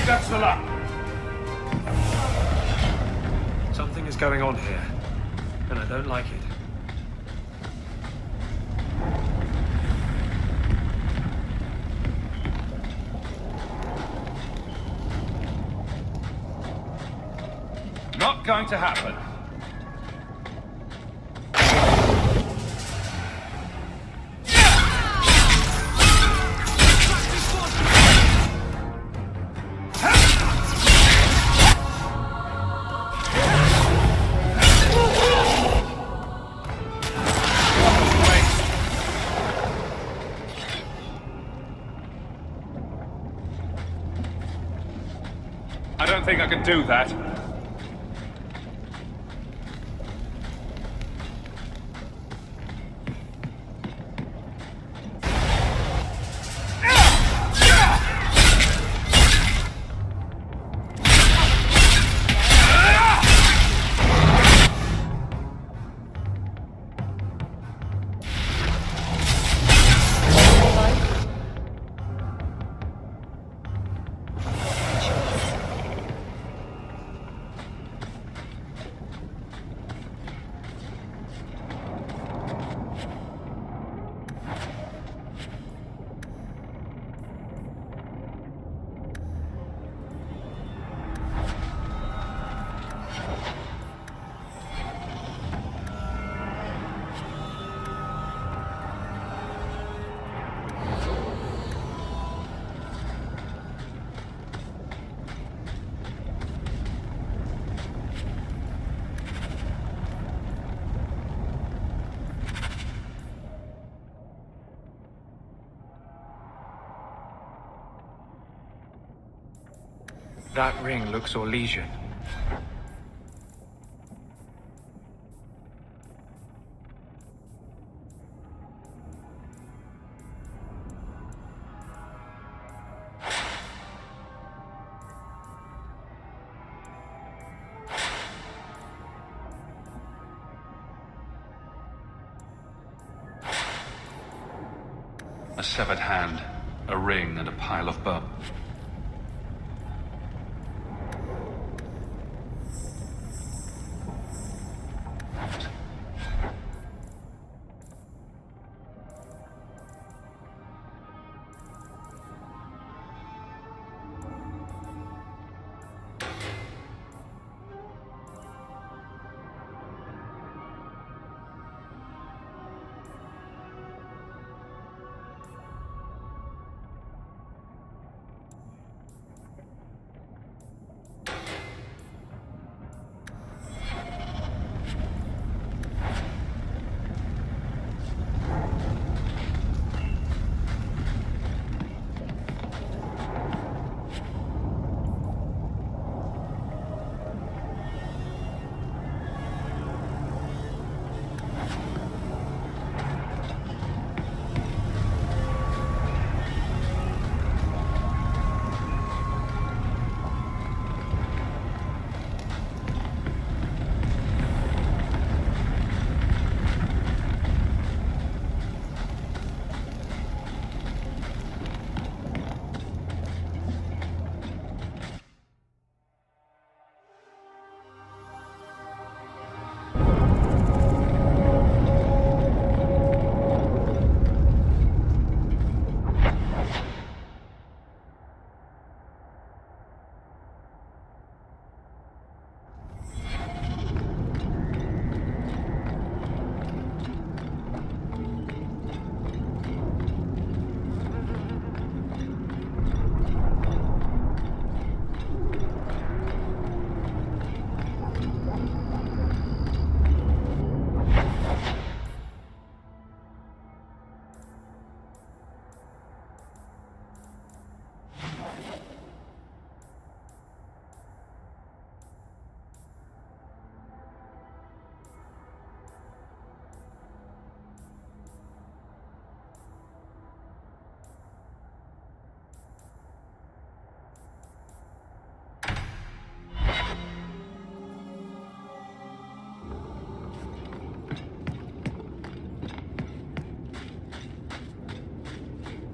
That's the luck. Something is going on here, and I don't like it. Not going to happen. I don't think I can do that. That ring looks Orlesian. A severed hand, a ring, and a pile of bones.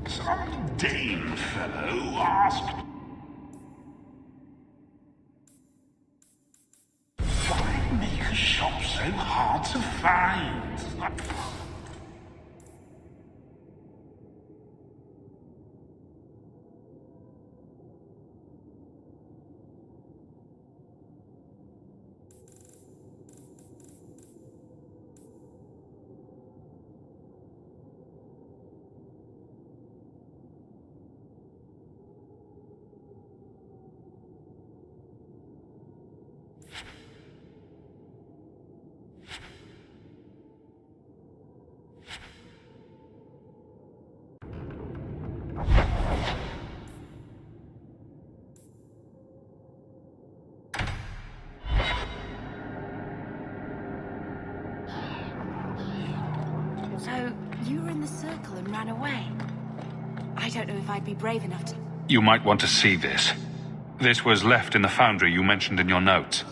Some Dane fellow asked, why make a shop so hard to find? So, you were in the circle and ran away? I don't know if I'd be brave enough to... You might want to see this. This was left in the foundry you mentioned in your notes.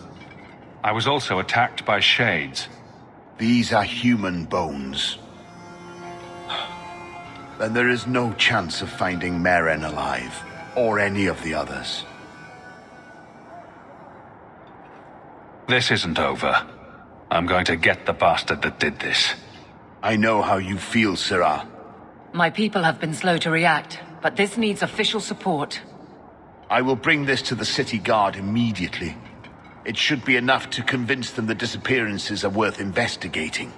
I was also attacked by shades. These are human bones. Then there is no chance of finding Meren alive, or any of the others. This isn't over. I'm going to get the bastard that did this. I know how you feel, Sirrah. My people have been slow to react, but this needs official support. I will bring this to the city guard immediately. It should be enough to convince them the disappearances are worth investigating.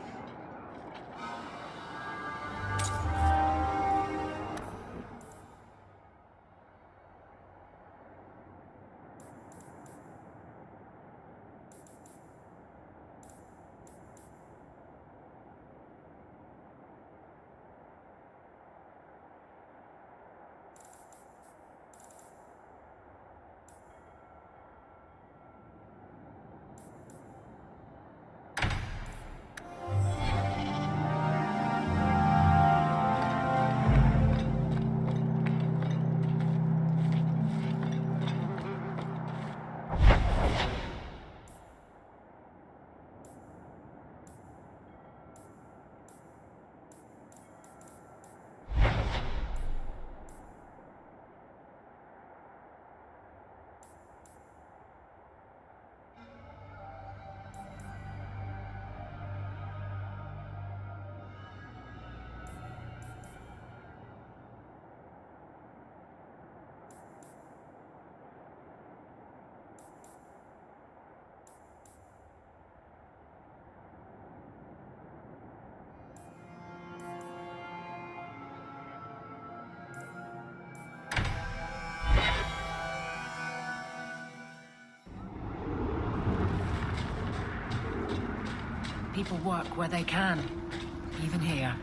people work where they can, even here.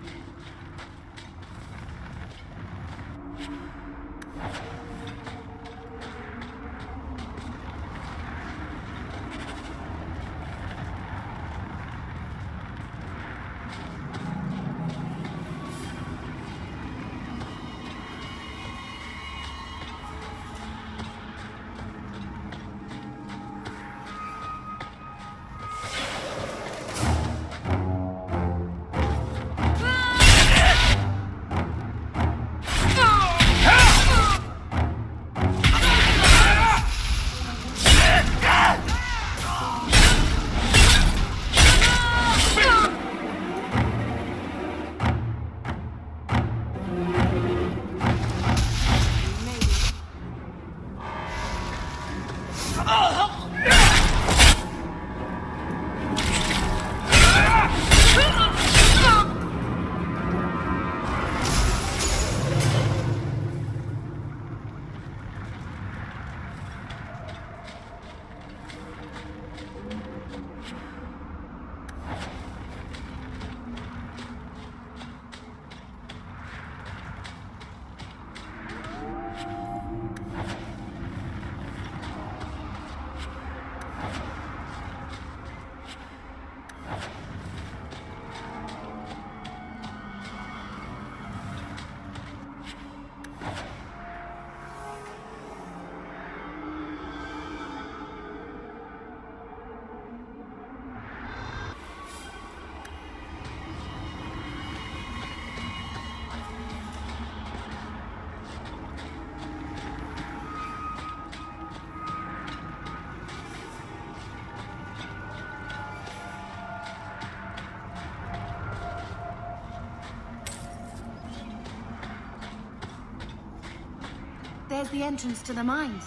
There's the entrance to the mines.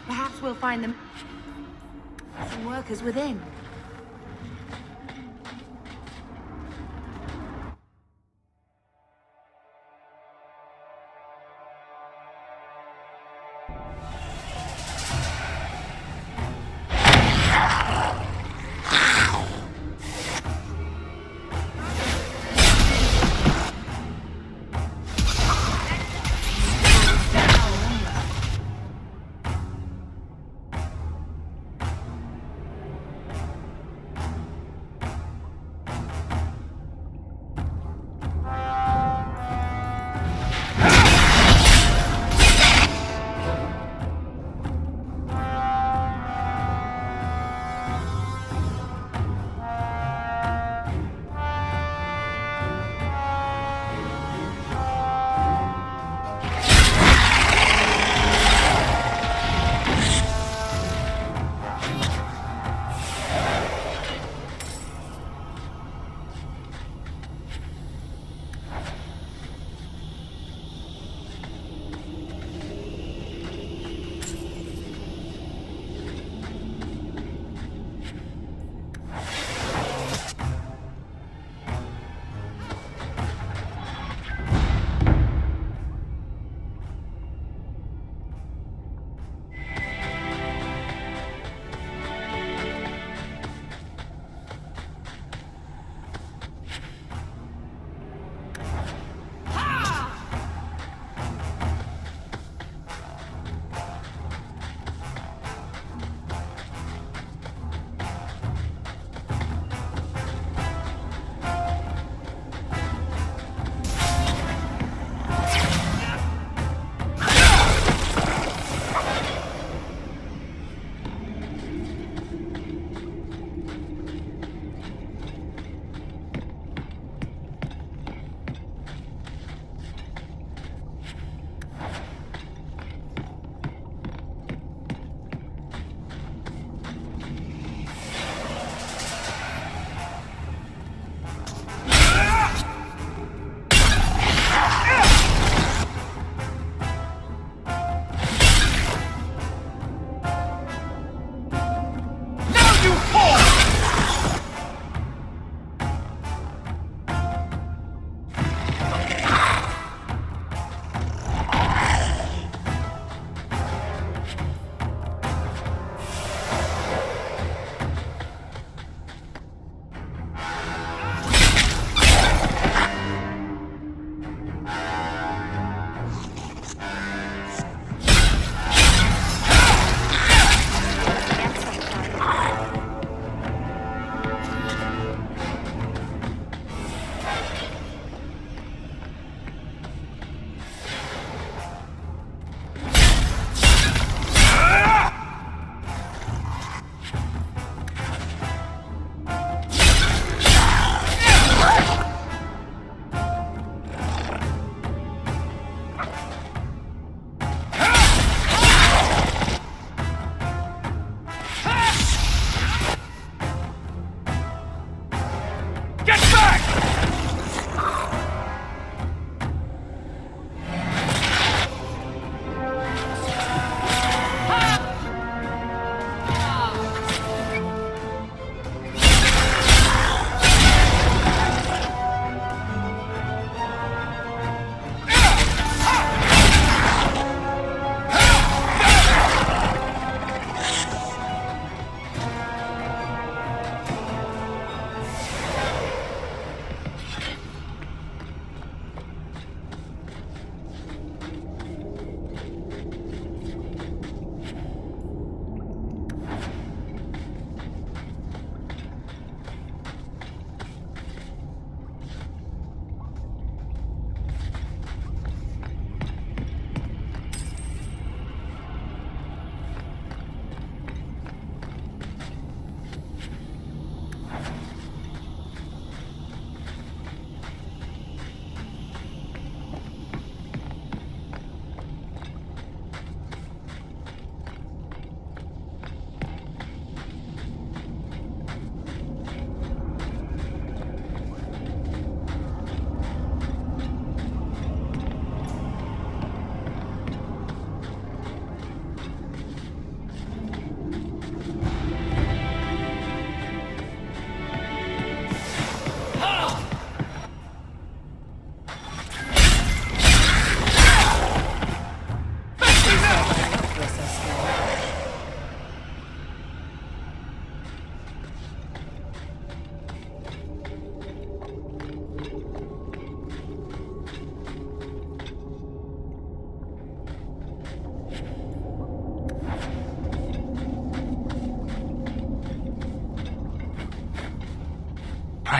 Perhaps we'll find them. Some workers within.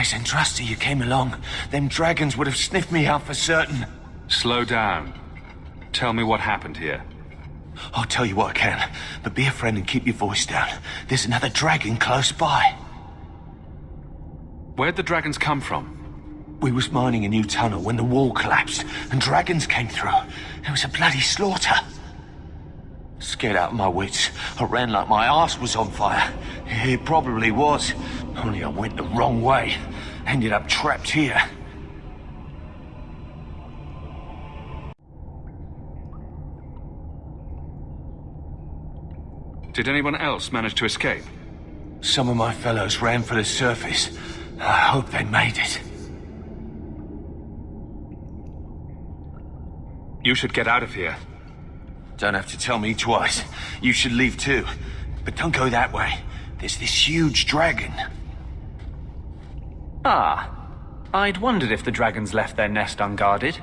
Nice and trusty you came along. Them dragons would have sniffed me out for certain. Slow down. Tell me what happened here. I'll tell you what I can, but be a friend and keep your voice down. There's another dragon close by. Where'd the dragons come from? We was mining a new tunnel when the wall collapsed, and dragons came through. It was a bloody slaughter. Scared out of my wits, I ran like my arse was on fire. It probably was, only I went the wrong way. Ended up trapped here. Did anyone else manage to escape? Some of my fellows ran for the surface. I hope they made it. You should get out of here. Don't have to tell me twice. You should leave too. But don't go that way. There's this huge dragon. Ah. I'd wondered if the dragons left their nest unguarded.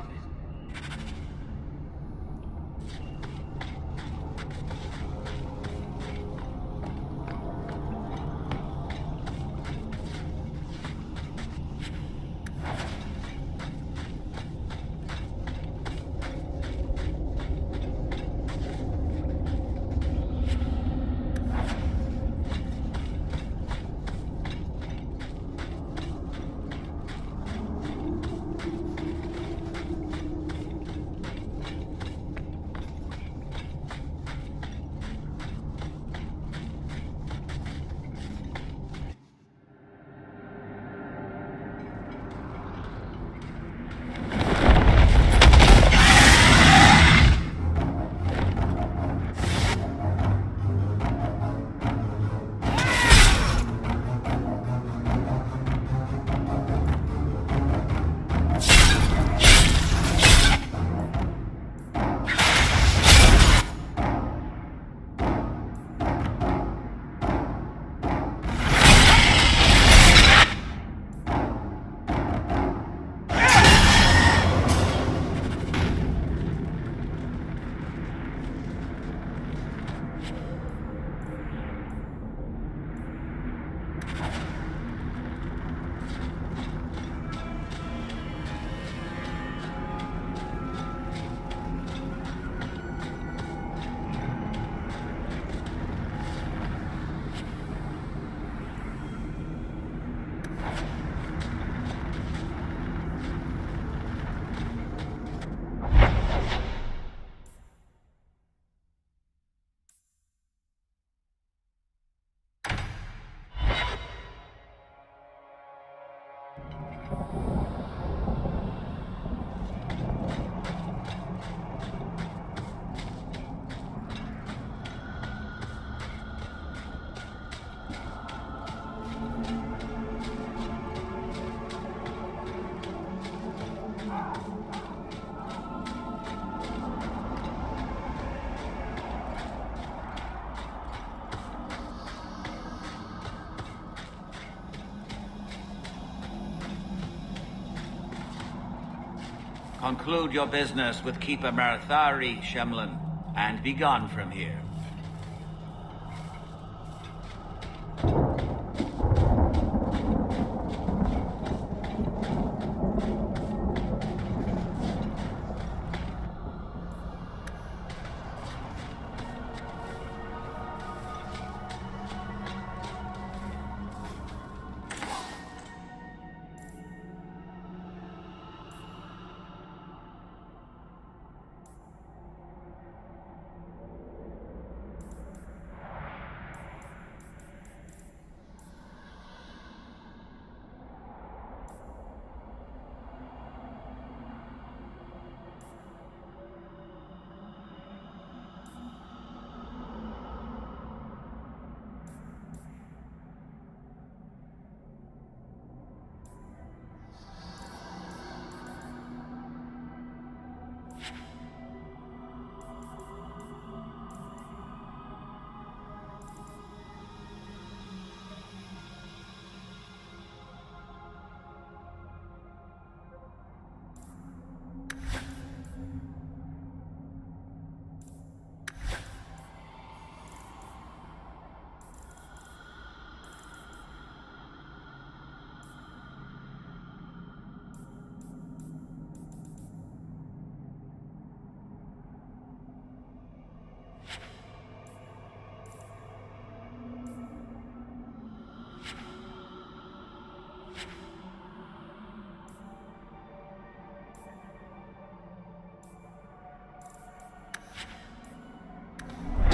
Conclude your business with Keeper Marathari, Shemlin, and be gone from here.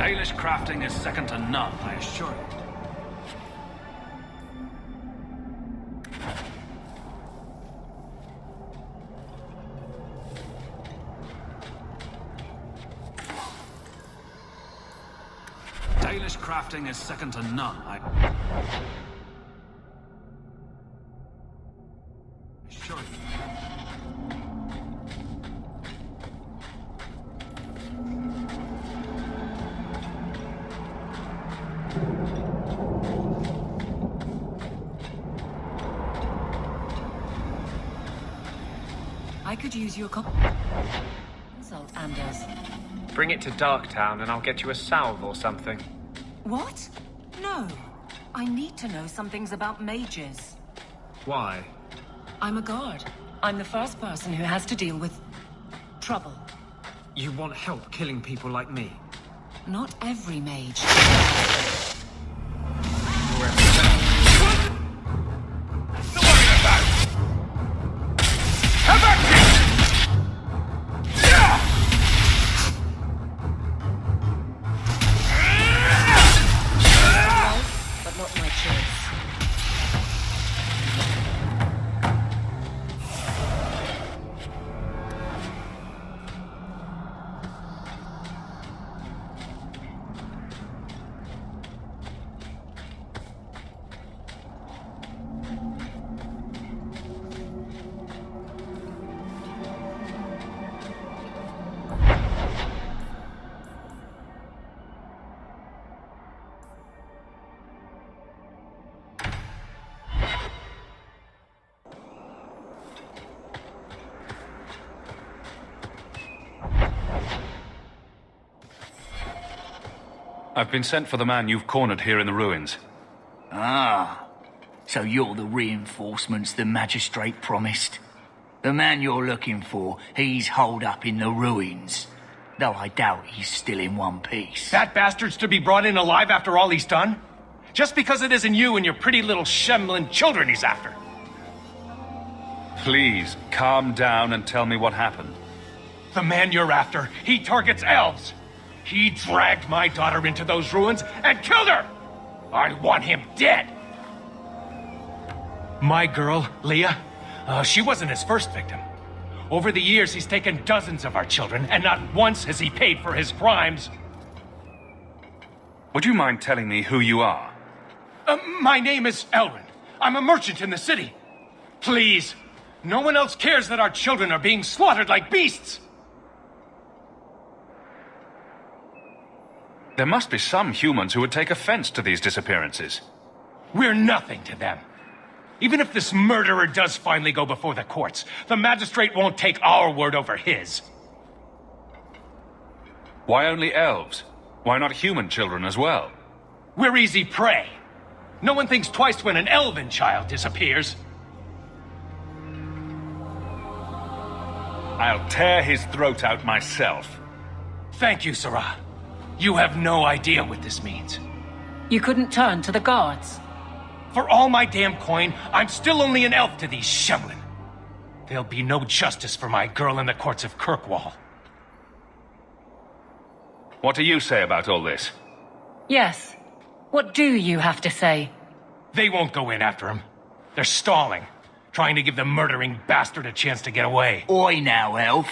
Dalish crafting is second to none, I assure you. Dalish crafting is second to none, I assure you. I could use your consult, Anders. Bring it to Darktown and I'll get you a salve or something. What? No. I need to know some things about mages. Why? I'm a guard. I'm the first person who has to deal with trouble. You want help killing people like me? Not every mage. But not my choice. I've been sent for the man you've cornered here in the ruins. Ah, so you're the reinforcements the magistrate promised. The man you're looking for, he's holed up in the ruins. Though I doubt he's still in one piece. That bastard's to be brought in alive after all he's done? Just because it isn't you and your pretty little Shemlin children he's after. Please, calm down and tell me what happened. The man you're after, he targets elves. He dragged my daughter into those ruins and killed her! I want him dead! My girl, Leah, she wasn't his first victim. Over the years, he's taken dozens of our children, and not once has he paid for his crimes. Would you mind telling me who you are? My name is Elrin. I'm a merchant in the city. Please, no one else cares that our children are being slaughtered like beasts. There must be some humans who would take offense to these disappearances. We're nothing to them. Even if this murderer does finally go before the courts, the magistrate won't take our word over his. Why only elves? Why not human children as well? We're easy prey. No one thinks twice when an elven child disappears. I'll tear his throat out myself. Thank you, Sarah. You have no idea what this means. You couldn't turn to the guards. For all my damn coin, I'm still only an elf to these Shemlin. There'll be no justice for my girl in the courts of Kirkwall. What do you say about all this? Yes. What do you have to say? They won't go in after him. They're stalling, trying to give the murdering bastard a chance to get away. Oi now, elf.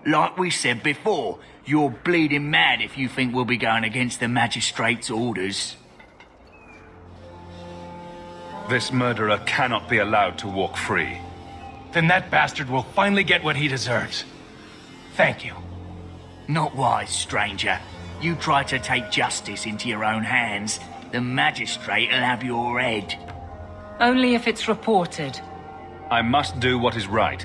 Like we said before, you're bleeding mad if you think we'll be going against the magistrate's orders. This murderer cannot be allowed to walk free. Then that bastard will finally get what he deserves. Thank you. Not wise, stranger. You try to take justice into your own hands, the magistrate'll have your head. Only if it's reported. I must do what is right.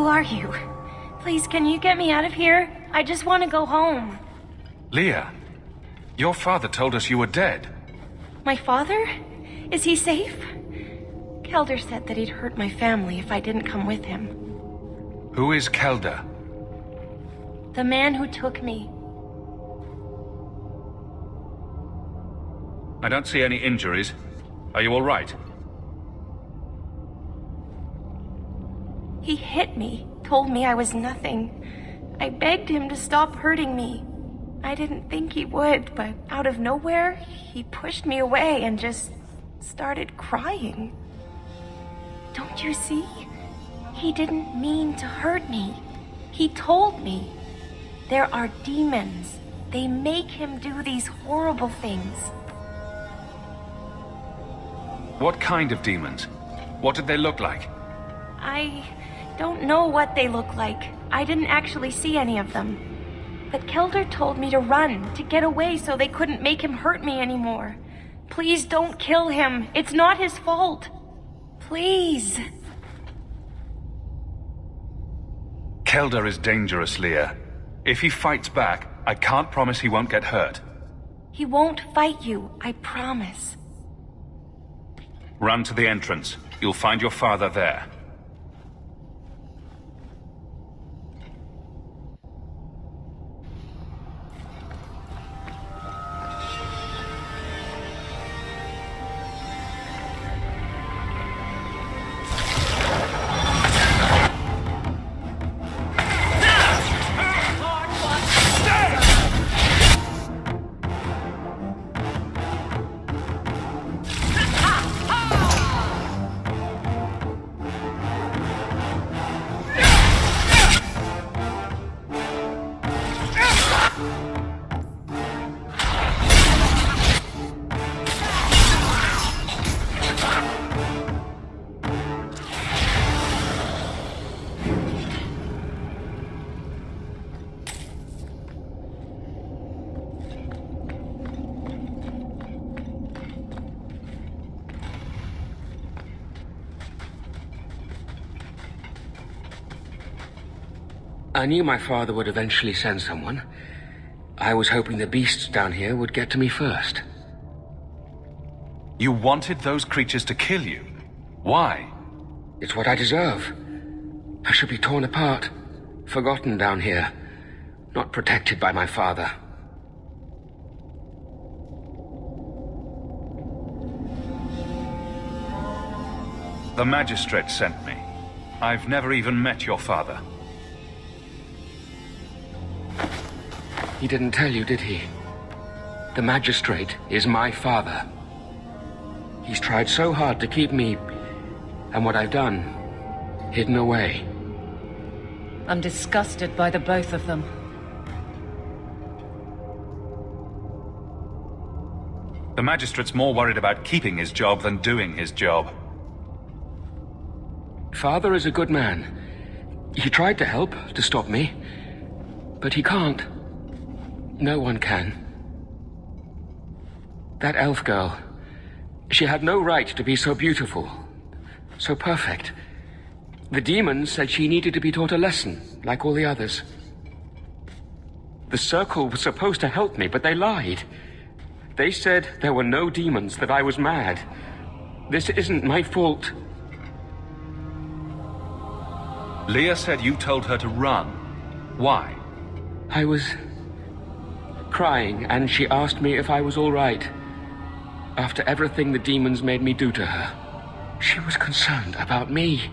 Who are you? Please, can you get me out of here? I just want to go home. Leah, your father told us you were dead. My father? Is he safe? Kelder said that he'd hurt my family if I didn't come with him. Who is Kelder? The man who took me. I don't see any injuries. Are you all right? He hit me, told me I was nothing. I begged him to stop hurting me. I didn't think he would, but out of nowhere, he pushed me away and just started crying. Don't you see? He didn't mean to hurt me. He told me. There are demons. They make him do these horrible things. What kind of demons? What did they look like? I don't know what they look like. I didn't actually see any of them. But Kelder told me to run, to get away so they couldn't make him hurt me anymore. Please don't kill him. It's not his fault. Please. Kelder is dangerous, Leah. If he fights back, I can't promise he won't get hurt. He won't fight you, I promise. Run to the entrance. You'll find your father there. I knew my father would eventually send someone. I was hoping the beasts down here would get to me first. You wanted those creatures to kill you? Why? It's what I deserve. I should be torn apart, forgotten down here, not protected by my father. The magistrate sent me. I've never even met your father. He didn't tell you, did he? The magistrate is my father. He's tried so hard to keep me, and what I've done, hidden away. I'm disgusted by the both of them. The magistrate's more worried about keeping his job than doing his job. Father is a good man. He tried to help, to stop me, but he can't. No one can. That elf girl, she had no right to be so beautiful, so perfect. The demons said she needed to be taught a lesson, like all the others. The Circle was supposed to help me, but they lied. They said there were no demons, that I was mad. This isn't my fault. Leah said you told her to run. Why? I was crying, and she asked me if I was all right. After everything the demons made me do to her, she was concerned about me.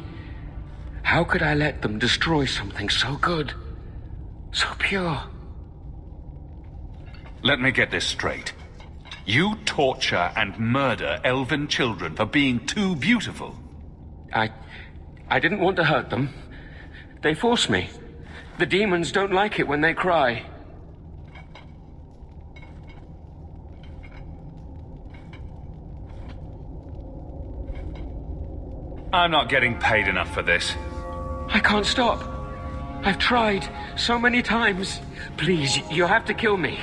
How could I let them destroy something so good, so pure? Let me get this straight. You torture and murder elven children for being too beautiful. I didn't want to hurt them. They forced me. The demons don't like it when they cry. I'm not getting paid enough for this. I can't stop. I've tried so many times. Please, you have to kill me.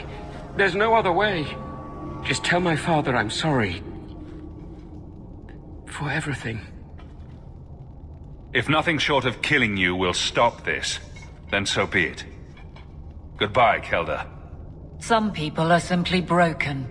There's no other way. Just tell my father I'm sorry. For everything. If nothing short of killing you will stop this, then so be it. Goodbye, Kelda. Some people are simply broken.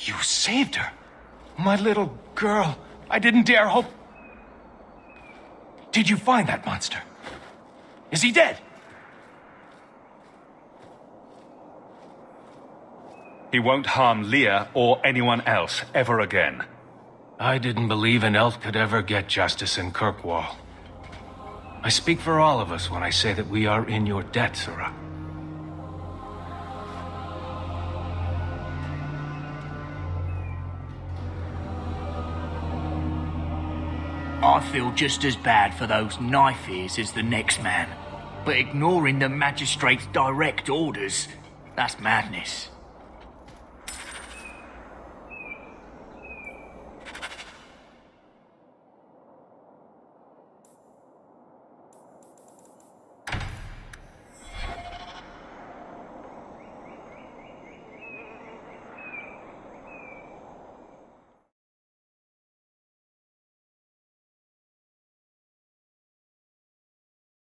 You saved her. My little girl. I didn't dare hope... Did you find that monster? Is he dead? He won't harm Leah or anyone else ever again. I didn't believe an elf could ever get justice in Kirkwall. I speak for all of us when I say that we are in your debt, Sirrah. I feel just as bad for those knife ears as the next man. But ignoring the magistrate's direct orders, that's madness.